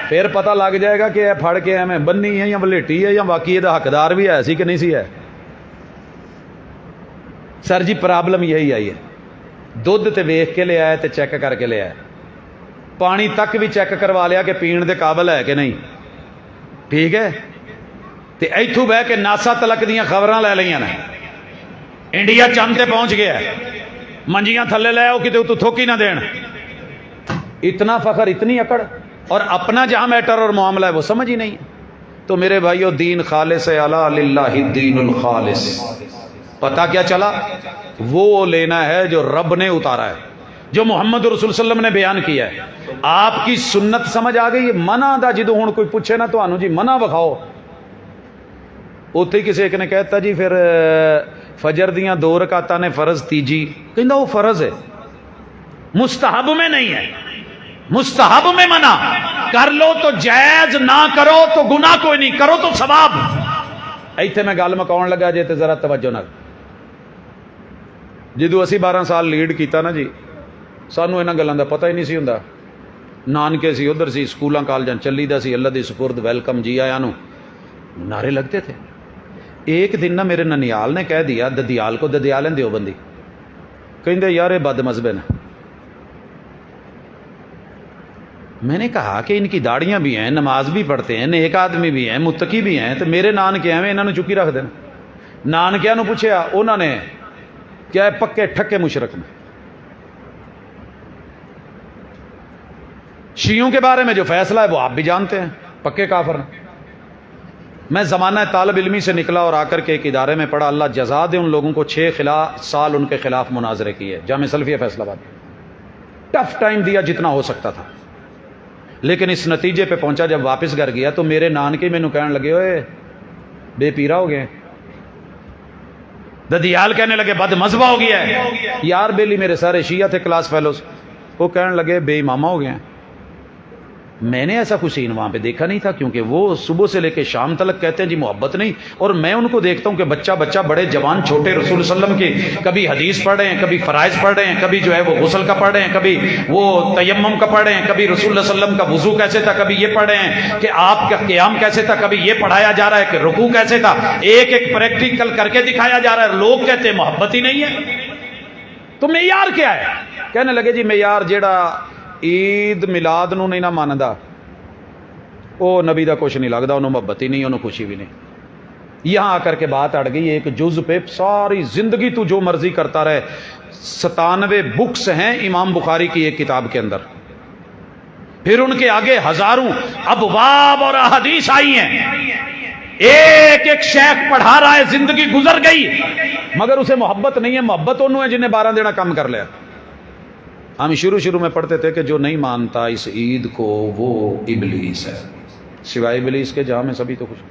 پھر پتہ لگ جائے گا کہ پھڑ کے ہمیں بنی ہے یا ولیٹی ہے یا واقعی دا حقدار بھی ہے سی کہ نہیں سی ہے۔ سر جی پرابلم یہی آئی ہے، دودھ تے ویکھ کے لے آئے تے چیک کر کے لے آئے، پانی تک بھی چیک کروا لیا کہ پین دے قابل ہے کہ نہیں، ٹھیک ہے؟ تے ایتھوں بہ کے ناسا تلک دیاں خبراں لے لیاں نے، انڈیا چند تے پہنچ گیا ہے، منجیاں تھلے لے آؤ کتے تو تھوکی نہ دین۔ اتنا فخر، اتنی اکڑ، اور اپنا جہاں میٹر اور معاملہ ہے وہ سمجھ ہی نہیں۔ تو میرے بھائیو دین خالص ہے، الا للہ الدین الخالص۔ پتہ کیا چلا؟ وہ لینا ہے جو رب نے اتارا ہے، جو محمد رسول صلی اللہ علیہ وسلم نے بیان کیا ہے۔ آپ کی سنت سمجھ آ گئی؟ منع دا جدو ہن کوئی پوچھے نا تو جی منع بکھاؤ، اتنے کسی ایک نے کہتا جی پھر فجر دیاں 2 رکعتاں نے فرض تیجی، کہندا وہ فرض ہے، مستحب میں نہیں ہے، مستحب میں منع، کر لو تو جائز، نہ کرو تو گناہ کوئی نہیں، کرو تو ثواب۔ ایتھے میں گل مکاؤن لگا جے تے ذرا توجہ نال، جدو اسی 12 سال لیڈ کیتا نا جی، سانو انہاں گلاں دا پتہ ہی نہیں سی ہوندا، نانکے سی ادھر سی، سکولاں کالجاں چلی دا سی، اللہ دی سپرد ویلکم جی آیا نو نعرے لگتے تھے۔ ایک دن نا میرے ننیال نے کہہ دیا ددیال کو، ددیال ہیں دیوبندی، کہندے یار یہ بد مذہب نے، میں نے کہا کہ ان کی داڑیاں بھی ہیں، نماز بھی پڑھتے ہیں، نیک آدمی بھی ہیں، متقی بھی ہیں، تو میرے نان کیا ہیں انہوں نے چکی رکھ دینا. نان کیا نو پوچھا، انہوں نے کیا ہے پکے ٹھکے مشرک میں. شیعوں کے بارے میں جو فیصلہ ہے وہ آپ بھی جانتے ہیں، پکے کافر ہیں. میں زمانہ طالب علمی سے نکلا اور آ کر کے ایک ادارے میں پڑھا، اللہ جزا دے ان لوگوں کو 6 سال ان کے خلاف مناظرے کیے جامعہ سلفیہ فیصل آباد. ٹف ٹائم دیا جتنا ہو سکتا تھا، لیکن اس نتیجے پہ پہنچا جب واپس گھر گیا تو میرے نان کے مینوں کہنے لگے اوئے بے پیرا ہو گئے، ددیال کہنے لگے بد مذہبہ ہو گیا ہے. یار بیلی میرے سارے شیعہ تھے کلاس فیلوز، وہ کہنے لگے بے امامہ ہو گئے ہیں. میں نے ایسا کچھ سین وہاں پہ دیکھا نہیں تھا، کیونکہ وہ صبح سے لے کے شام تلک کہتے ہیں جی محبت نہیں، اور میں ان کو دیکھتا ہوں کہ بچہ بڑے جوان چھوٹے رسول صلی اللہ علیہ وسلم کی کبھی حدیث پڑھ رہے ہیں، کبھی فرائض پڑھ رہے ہیں، کبھی جو ہے وہ غسل کا پڑھ رہے ہیں، کبھی وہ تیمم کا پڑھ رہے ہیں، کبھی رسول اللہ صلی اللہ علیہ وسلم کا وضو کیسے تھا، کبھی یہ پڑھ رہے ہیں کہ آپ کا قیام کیسے تھا، کبھی یہ پڑھایا جا رہا ہے کہ رکوع کیسے تھا، ایک ایک پریکٹیکل کر کے دکھایا جا رہا ہے. لوگ کہتے ہیں محبت ہی نہیں ہے. تو معیار کیا ہے؟ کہنے لگے جی معیار جیڑا عید میلاد نو نہیں نہ ماندا وہ نبی دا کچھ نہیں لگتا، انہوں محبت ہی نہیں، انہوں خوشی بھی نہیں. یہاں آ کر کے بات اڑ گئی ایک جز پہ، ساری زندگی تو جو مرضی کرتا رہے. 97 بکس ہیں امام بخاری کی ایک کتاب کے اندر، پھر ان کے آگے ہزاروں ابواب اور احادیث آئی ہیں، ایک ایک شیخ پڑھا رہا ہے، زندگی گزر گئی مگر اسے محبت نہیں ہے. محبت انہوں ہے جنہیں 12 دینا کم کر لیا. ہم شروع میں پڑھتے تھے کہ جو نہیں مانتا اس عید کو وہ ابلیس ہے، سوائے ابلیس کے جہاں میں سبھی تو خوش.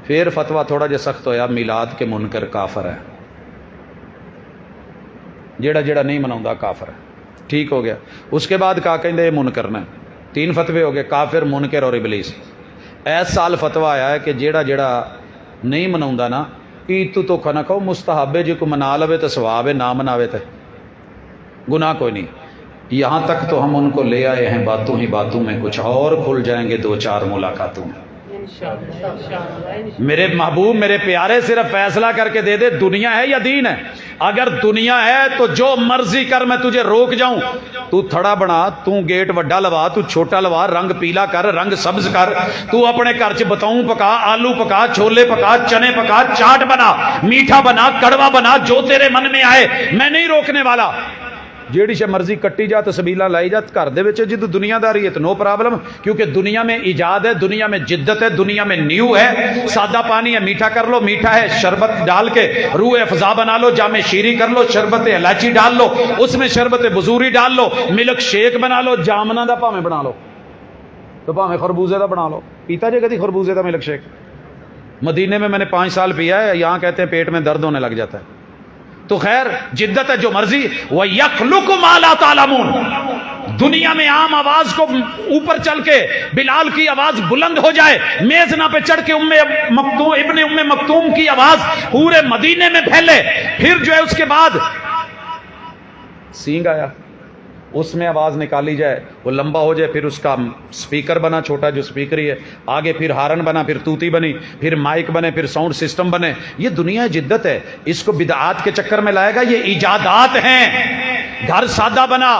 پھر فتویٰ تھوڑا جا سخت ہویا، میلاد کے منکر کافر ہے، جیڑا نہیں مناؤں کافر ہے. ٹھیک ہو گیا. اس کے بعد کہا کہیں یہ منکر نے 3 فتوے ہو گئے، کافر، منکر اور ابلیس. ایس سال فتویٰ آیا ہے کہ جیڑا نہیں مناؤں نا عید تو دھوکھا نہ کھاؤ، مستحب ہے، جی کو منا لوے تو ثواب ہے، نہ مناوے تو گناہ کوئی نہیں. یہاں تک تو ہم ان کو لے آئے ہیں باتوں ہی باتوں میں، کچھ اور کھل جائیں گے 2-4 ملاقاتوں میں. میرے محبوب، میرے پیارے، صرف فیصلہ کر کے دے دے دنیا ہے یا دین ہے. اگر دنیا ہے تو جو مرضی کر، میں تجھے روک جاؤں. تو تھڑا بنا، تو گیٹ وڈا لوا، تو چھوٹا لوا، رنگ پیلا کر، رنگ سبز کر، تو اپنے گھر چ بتاؤں پکا، آلو پکا، چھولے پکا، چنے پکا، چاٹ بنا، میٹھا بنا، کڑوا بنا، جو تیرے من میں آئے، میں نہیں روکنے والا. جیڑی شے مرضی کٹی جا، تسبیلہ لائی جا، گھر دے وچ جد دنیا داری ہے تو نو پرابلم، کیونکہ دنیا میں ایجاد ہے، دنیا میں جدت ہے، دنیا میں نیو ہے. سادہ پانی ہے میٹھا کر لو، میٹھا ہے شربت ڈال کے روح افزا بنا لو، جامع شیری کر لو، شربت الائچی ڈال لو، اس میں شربت بزوری ڈال لو، ملک شیک بنا لو، جامنا دا پاویں بنا لو، تو پاویں خربوزے دا بنا لو. پیتا جے کدی خربوزے دا ملک شیک؟ مدینے میں نے 5 سال پیا ہے، یہاں کہتے ہیں پیٹ میں درد ہونے لگ جاتا ہے. تو خیر جدت ہے جو مرضی. وَيَخْلُقُ مَا لَا تَعْلَمُونَ. دنیا میں عام آواز کو اوپر چل کے بلال کی آواز بلند ہو جائے، میزنا پہ چڑھ کے ابن ام مکتوم کی آواز پورے مدینے میں پھیلے، پھر جو ہے اس کے بعد سینگ آیا اس میں آواز نکالی جائے، وہ لمبا ہو جائے، پھر اس کا سپیکر بنا چھوٹا جو سپیکر ہی ہے، آگے پھر ہارن بنا، پھر توتی بنی، پھر مائک بنے، پھر ساؤنڈ سسٹم بنے. یہ دنیا جدت ہے. اس کو بدعات کے چکر میں لائے گا، یہ ایجادات ہیں. گھر سادہ بنا،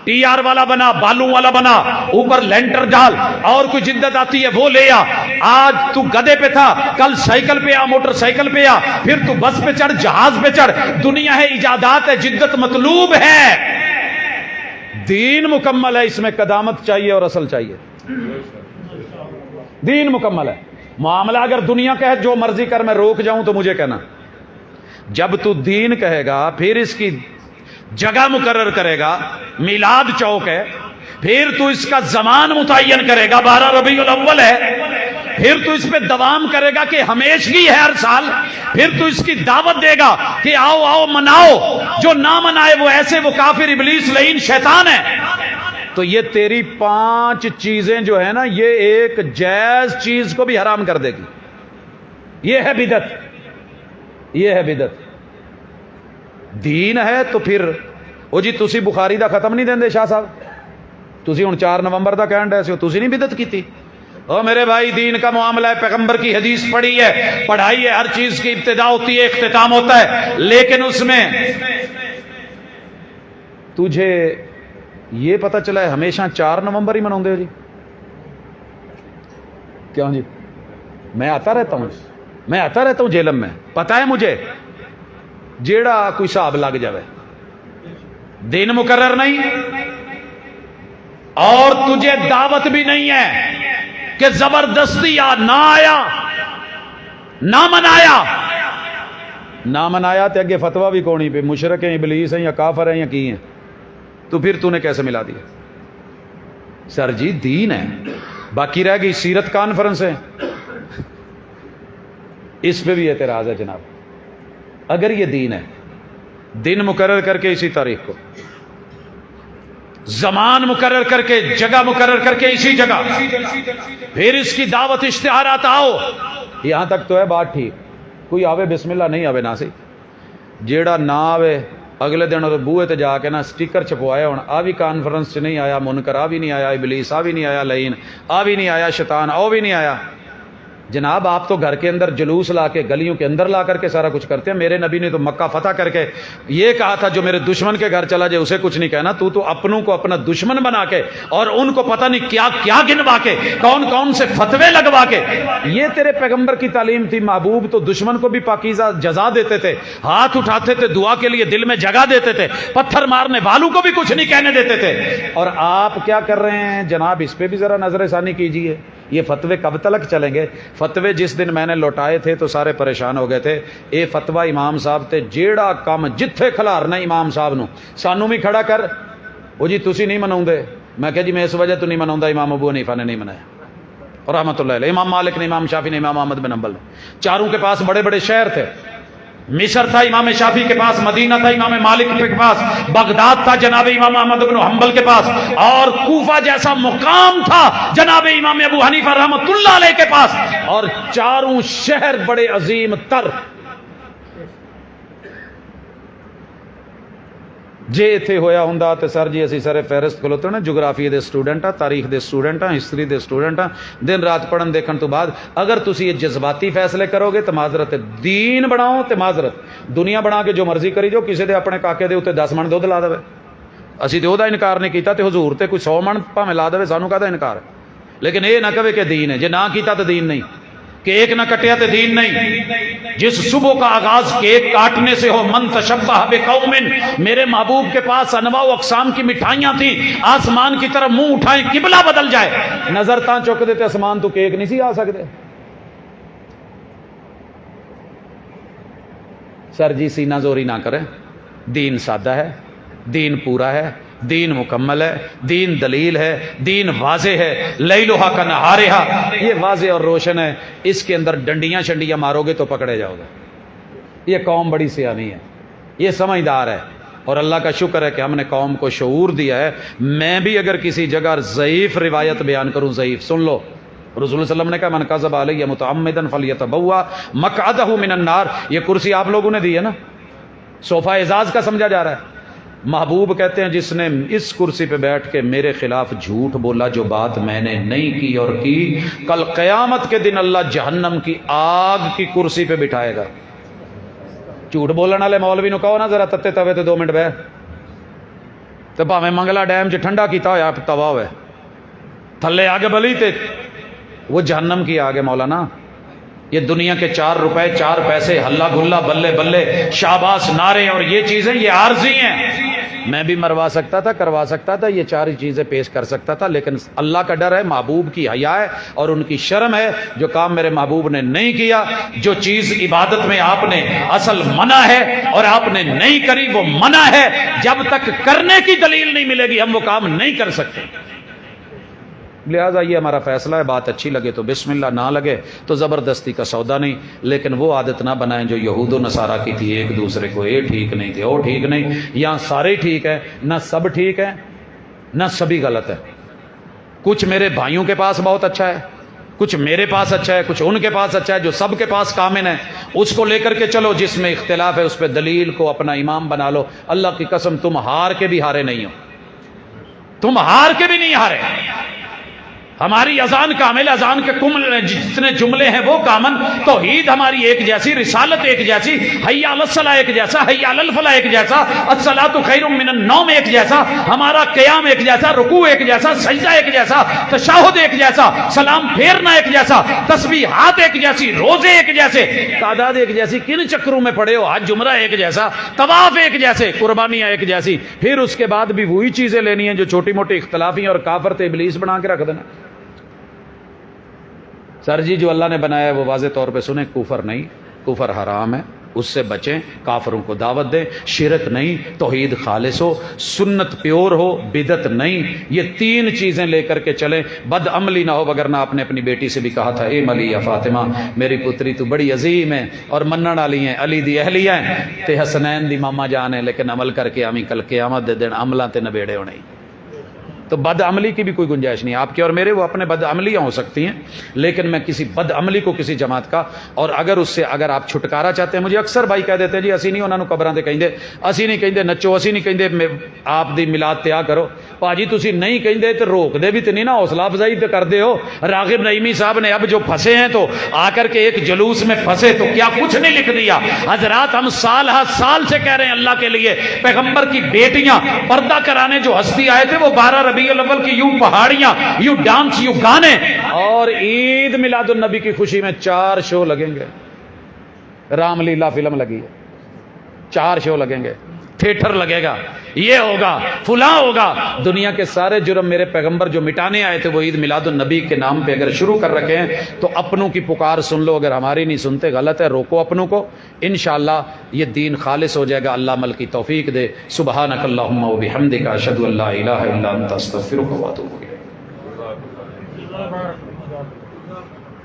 ٹی آر والا بنا، بالوں والا بنا، اوپر لینٹر ڈال، اور کوئی جدت آتی ہے وہ لے آ. آج تو گدے پہ تھا، کل سائیکل پہ آ، موٹر سائیکل پہ آ، پھر تو بس پہ چڑھ، جہاز پہ چڑھ. دنیا ہے، ایجادات ہے، جدت مطلوب ہے. دین مکمل ہے، اس میں قدامت چاہیے اور اصل چاہیے. دین مکمل ہے. معاملہ اگر دنیا کہے جو مرضی کر میں روک جاؤں تو مجھے کہنا. جب تو دین کہے گا پھر اس کی جگہ مقرر کرے گا. میلاد چوک ہے، پھر تو اس کا زمان متعین کرے گا، 12 ربیع الاول ہے، پھر تو اس پہ دوام کرے گا کہ ہمیشگی ہے ہر سال، پھر تو اس کی دعوت دے گا کہ آؤ آؤ مناؤ، جو نہ منائے وہ ایسے وہ کافر، ابلیس، لعین، شیطان ہے. تو یہ تیری 5 چیزیں جو ہے نا، یہ ایک جائز چیز کو بھی حرام کر دے گی. یہ ہے بدعت، یہ ہے بدعت. دین ہے تو پھر او جی تسی بخاری دا ختم نہیں دیندے شاہ صاحب، تسی ہن 4 نومبر دا کہن ڈے ہو، تسی نہیں بدعت کیتی؟ او میرے بھائی، دین کا معاملہ ہے، پیغمبر کی حدیث پڑھی ہے، پڑھائی ہے، ہر چیز کی ابتدا ہوتی ہے، اختتام ہوتا ہے، لیکن اس میں تجھے یہ پتہ چلا ہے ہمیشہ 4 نومبر ہی مناؤں ہو جی؟ کیوں جی؟ میں آتا رہتا ہوں جیلم میں، پتہ ہے مجھے جیڑا کوئی حساب لگ جاوے، دن مقرر نہیں اور تجھے دعوت بھی نہیں ہے کہ زبردستی نہ آیا نہ منایا تے اگے فتویٰ بھی کونی پہ مشرک ہیں، ابلیس ہیں یا کافر ہیں یا کی ہیں، تو پھر تو نے کیسے ملا دیا؟ سر جی دین ہے، باقی رہ گئی سیرت کانفرنس ہے، اس پہ بھی اعتراض ہے جناب۔ اگر یہ دین ہے، دن مقرر کر کے اسی تاریخ کو، زمان مقرر کر کے، جگہ مقرر کر کے اسی جگہ، پھر اس کی دعوت اشتہارات آؤ، یہاں تک تو ہے بات ٹھیک، کوئی آوے بسم اللہ نہیں آوے ناسی، جیڑا نہ آوے اگلے دن اور بوئے تے جا کے نا سٹیکر چھپوایا ہونا، آ بھی کانفرنس چ نہیں آیا، منکر آ بھی نہیں آیا، ابلیس آ بھی نہیں آیا، لعین آ بھی نہیں آیا، شیطان آ بھی نہیں آیا۔ جناب آپ تو گھر کے اندر جلوس لا کے گلیوں کے اندر لا کر کے سارا کچھ کرتے ہیں، میرے نبی نے تو مکہ فتح کر کے یہ کہا تھا جو میرے دشمن کے گھر چلا جائے اسے کچھ نہیں کہنا، تو اپنوں کو اپنا دشمن بنا کے اور ان کو پتہ نہیں کیا کیا گنوا کے، کون کون سے فتوے لگوا کے، یہ تیرے پیغمبر کی تعلیم تھی۔ محبوب تو دشمن کو بھی پاکیزہ جزا دیتے تھے، ہاتھ اٹھاتے تھے دعا کے لیے، دل میں جگہ دیتے تھے، پتھر مارنے والوں کو بھی کچھ نہیں کہنے دیتے تھے، اور آپ کیا کر رہے ہیں جناب؟ اس پہ بھی ذرا نظر ثانی کیجئے، یہ فتوے کب تلک چلیں گے؟ فتوے جس دن میں نے لوٹائے تھے تو سارے پریشان ہو گئے تھے، اے فتوی امام صاحب تے جیڑا کام جتھے کھلارنا امام صاحب نو سانو بھی کھڑا کر، وہ جی تسی نہیں مناؤں دے، میں کہا جی میں اس وجہ تو نہیں مناؤں دا، امام ابو حنیفہ نے نہیں منایا اور رحمۃ اللہ علیہ، امام مالک نے، امام شافعی نے، امام احمد بن حنبل نے، چاروں کے پاس بڑے بڑے شہر تھے، مصر تھا امام شافعی کے پاس، مدینہ تھا امام مالک کے پاس، بغداد تھا جناب امام احمد بن حنبل کے پاس، اور کوفہ جیسا مقام تھا جناب امام ابو حنیفہ رحمۃ اللہ علیہ کے پاس، اور چاروں شہر بڑے عظیم تر۔ جے ایتھے ہویا ہوندا تے سر جی اسی سارے فہرست کھلوتے نا، جغرافی دے سٹوڈنٹ ہاں، تاریخ دے سٹوڈنٹ ہاں، ہسٹری دے سٹوڈنٹ ہاں، دن رات پڑھن دیکھن تو بعد اگر تسی یہ جذباتی فیصلے کرو گے تو معذرت ہے، دین بناؤ تے معذرت، دنیا بنا کے جو مرضی کری جو، کسی دے اپنے کاکے دے اوتے 10 من دودھ لا دے، اسی تے او دا انکار نہیں کیتا تے حضور تے کوئی 100 من بھاویں لا دے، سانو کہدا انکار ہے، لیکن اے نہ کہے کہ دین ہے، جے نہ کیتا تے دین نہیں، کیک نہ کٹیا تے دین نہیں۔ جس صبح کا آغاز کیک کاٹنے سے ہو، من تشبہ بقوم، میرے محبوب کے پاس انواع و اقسام کی مٹھائیاں تھیں، آسمان کی طرف منہ اٹھائیں قبلہ بدل جائے، نظر تاں چک دیتے آسمان تو کیک نہیں سی آ سکتے۔ سر جی سینہ زوری نہ کریں، دین سادہ ہے، دین پورا ہے، دین مکمل ہے، دین دلیل ہے، دین واضح ہے، لیلھا کنہارھا، یہ واضح اور روشن ہے، اس کے اندر ڈنڈیاں شنڈیاں مارو گے تو پکڑے جاؤ گے۔ یہ قوم بڑی سیانی ہے، یہ سمجھدار ہے، اور اللہ کا شکر ہے کہ ہم نے قوم کو شعور دیا ہے۔ میں بھی اگر کسی جگہ ضعیف روایت بیان کروں، ضعیف سن لو، رسول اللہ علیہ وسلم نے کہا من کذب علی متعمدا فلیتبوأ مقعدہ من النار، یہ کرسی آپ لوگوں نے دی ہے نا، صوفہ اعزاز کا سمجھا جا رہا ہے۔ محبوب کہتے ہیں جس نے اس کرسی پہ بیٹھ کے میرے خلاف جھوٹ بولا، جو بات میں نے نہیں کی اور کی، کل قیامت کے دن اللہ جہنم کی آگ کی کرسی پہ بٹھائے گا۔ جھوٹ بولنے والے مولوی نو کہو نا ذرا تتے توے تے 2 منٹ بہ، تے بھاویں منگلا ڈیم چ ٹھنڈا کیتا ہویا توا ہوئے، تھلے آگ بلی تے وہ جہنم کی آگ ہے مولانا۔ یہ دنیا کے 4 روپے 4 پیسے، ہلا گلا، بلے بلے، شاباش نعرے اور یہ چیزیں یہ عارضی ہیں۔ میں بھی مروا سکتا تھا، کروا سکتا تھا، یہ 4 چیزیں پیش کر سکتا تھا، لیکن اللہ کا ڈر ہے، محبوب کی حیا ہے اور ان کی شرم ہے، جو کام میرے محبوب نے نہیں کیا، جو چیز عبادت میں آپ نے اصل منع ہے اور آپ نے نہیں کری وہ منع ہے، جب تک کرنے کی دلیل نہیں ملے گی ہم وہ کام نہیں کر سکتے۔ لہٰذا یہ ہمارا فیصلہ ہے، بات اچھی لگے تو بسم اللہ، نہ لگے تو زبردستی کا سودا نہیں، لیکن وہ عادت نہ بنائیں جو یہود و نصارہ کی تھی، ایک دوسرے کو یہ ٹھیک نہیں تھے، وہ ٹھیک نہیں، یہاں سارے ٹھیک ہیں، نہ سب ٹھیک ہیں نہ سبھی غلط ہے، کچھ میرے بھائیوں کے پاس بہت اچھا ہے، کچھ میرے پاس اچھا ہے، کچھ ان کے پاس اچھا ہے، جو سب کے پاس کامن ہے اس کو لے کر کے چلو، جس میں اختلاف ہے اس پہ دلیل کو اپنا امام بنا لو۔ اللہ کی قسم تم ہار کے بھی ہارے نہیں ہو، تم ہار کے بھی نہیں ہارے، ہماری اذان کامل، اذان کے جتنے جملے ہیں وہ کامن، توحید ہماری ایک جیسی، رسالت ایک جیسی، حی علی الصلاۃ ایک جیسا، حی علی الفلاح ایک جیسا، الصلاۃ خیر من النوم ایک جیسا، ہمارا قیام ایک جیسا، رکوع ایک جیسا، سجدہ ایک جیسا، تشہد ایک جیسا، سلام پھیرنا ایک جیسا، تسبیحات ایک جیسی، روزے ایک جیسے، تعداد ایک جیسی، کن چکروں میں پڑے ہو، حج عمرہ ایک جیسا، طواف ایک جیسے، قربانیاں ایک جیسی، پھر اس کے بعد بھی وہی چیزیں لینی ہیں جو چھوٹی موٹی اختلافی اور کافر تے ابلیس بنا کے رکھ دینا۔ سر جی جو اللہ نے بنایا ہے وہ واضح طور پہ سنیں، کفر نہیں، کفر حرام ہے، اس سے بچیں، کافروں کو دعوت دیں، شرک نہیں، توحید خالص ہو، سنت پیور ہو، بدعت نہیں، یہ تین چیزیں لے کر کے چلیں، بد عملی نہ ہو۔ وگرنہ آپ نے اپنی بیٹی سے بھی کہا تھا، اے ملی یا فاطمہ میری پتری تو بڑی عظیم ہے اور منن والی ہیں، علی دی اہلیہ ہیں تے حسنین دی ماما جان ہے، لیکن عمل کر کے آمی کل قیامت دے دن عملاں تے نبیڑے ہونے۔ تو بد عملی کی بھی کوئی گنجائش نہیں، آپ کی اور میرے وہ اپنے بد عملیاں ہو سکتی ہیں، لیکن میں کسی بد عملی کو کسی جماعت کا، اور اگر اس سے اگر آپ چھٹکارا چاہتے ہیں، مجھے اکثر بھائی کہہ دیتے ہیں جی اسی نہیں انہاں نو قبراں تے کہندے، اسی نہیں کہندے نچو، اسی نہیں کہندے آپ دی میلاد تے آ کرو۔ پاجی تسی نہیں کہندے تے روک دے بھی تے نہیں نا، حوصلہ افزائی تے کر دے ہو۔ راغب نعیمی صاحب نے اب جو پھنسے ہیں تو آ کر کے ایک جلوس میں پھنسے تو کیا کچھ نہیں لکھ دیا؟ حضرات ہم سال ہر سال سے کہہ رہے ہیں اللہ کے لیے، پیغمبر کی بیٹیاں پردہ کرانے جو ہستی آئے تھے وہ 12 ربیع الاول کی یوں پہاڑیاں، یوں ڈانس، یوں گانے، اور عید میلاد النبی کی خوشی میں 4 شو لگیں گے، رام لیلا فلم لگی ہے، 4 شو لگیں گے، تھیٹر لگے گا، یہ ہوگا، فلاں ہوگا۔ دنیا کے سارے جرم میرے پیغمبر جو مٹانے آئے تھے وہ عید میلاد النبی کے نام پہ اگر شروع کر رکھے ہیں تو اپنوں کی پکار سن لو، اگر ہماری نہیں سنتے غلط ہے، روکو اپنوں کو، انشاءاللہ یہ دین خالص ہو جائے گا، اللہ عمل کی توفیق دے۔ سبحانک اللہم و بحمدک، اشہد ان لا الہ الا انت، استغفرک و اتوب الیک۔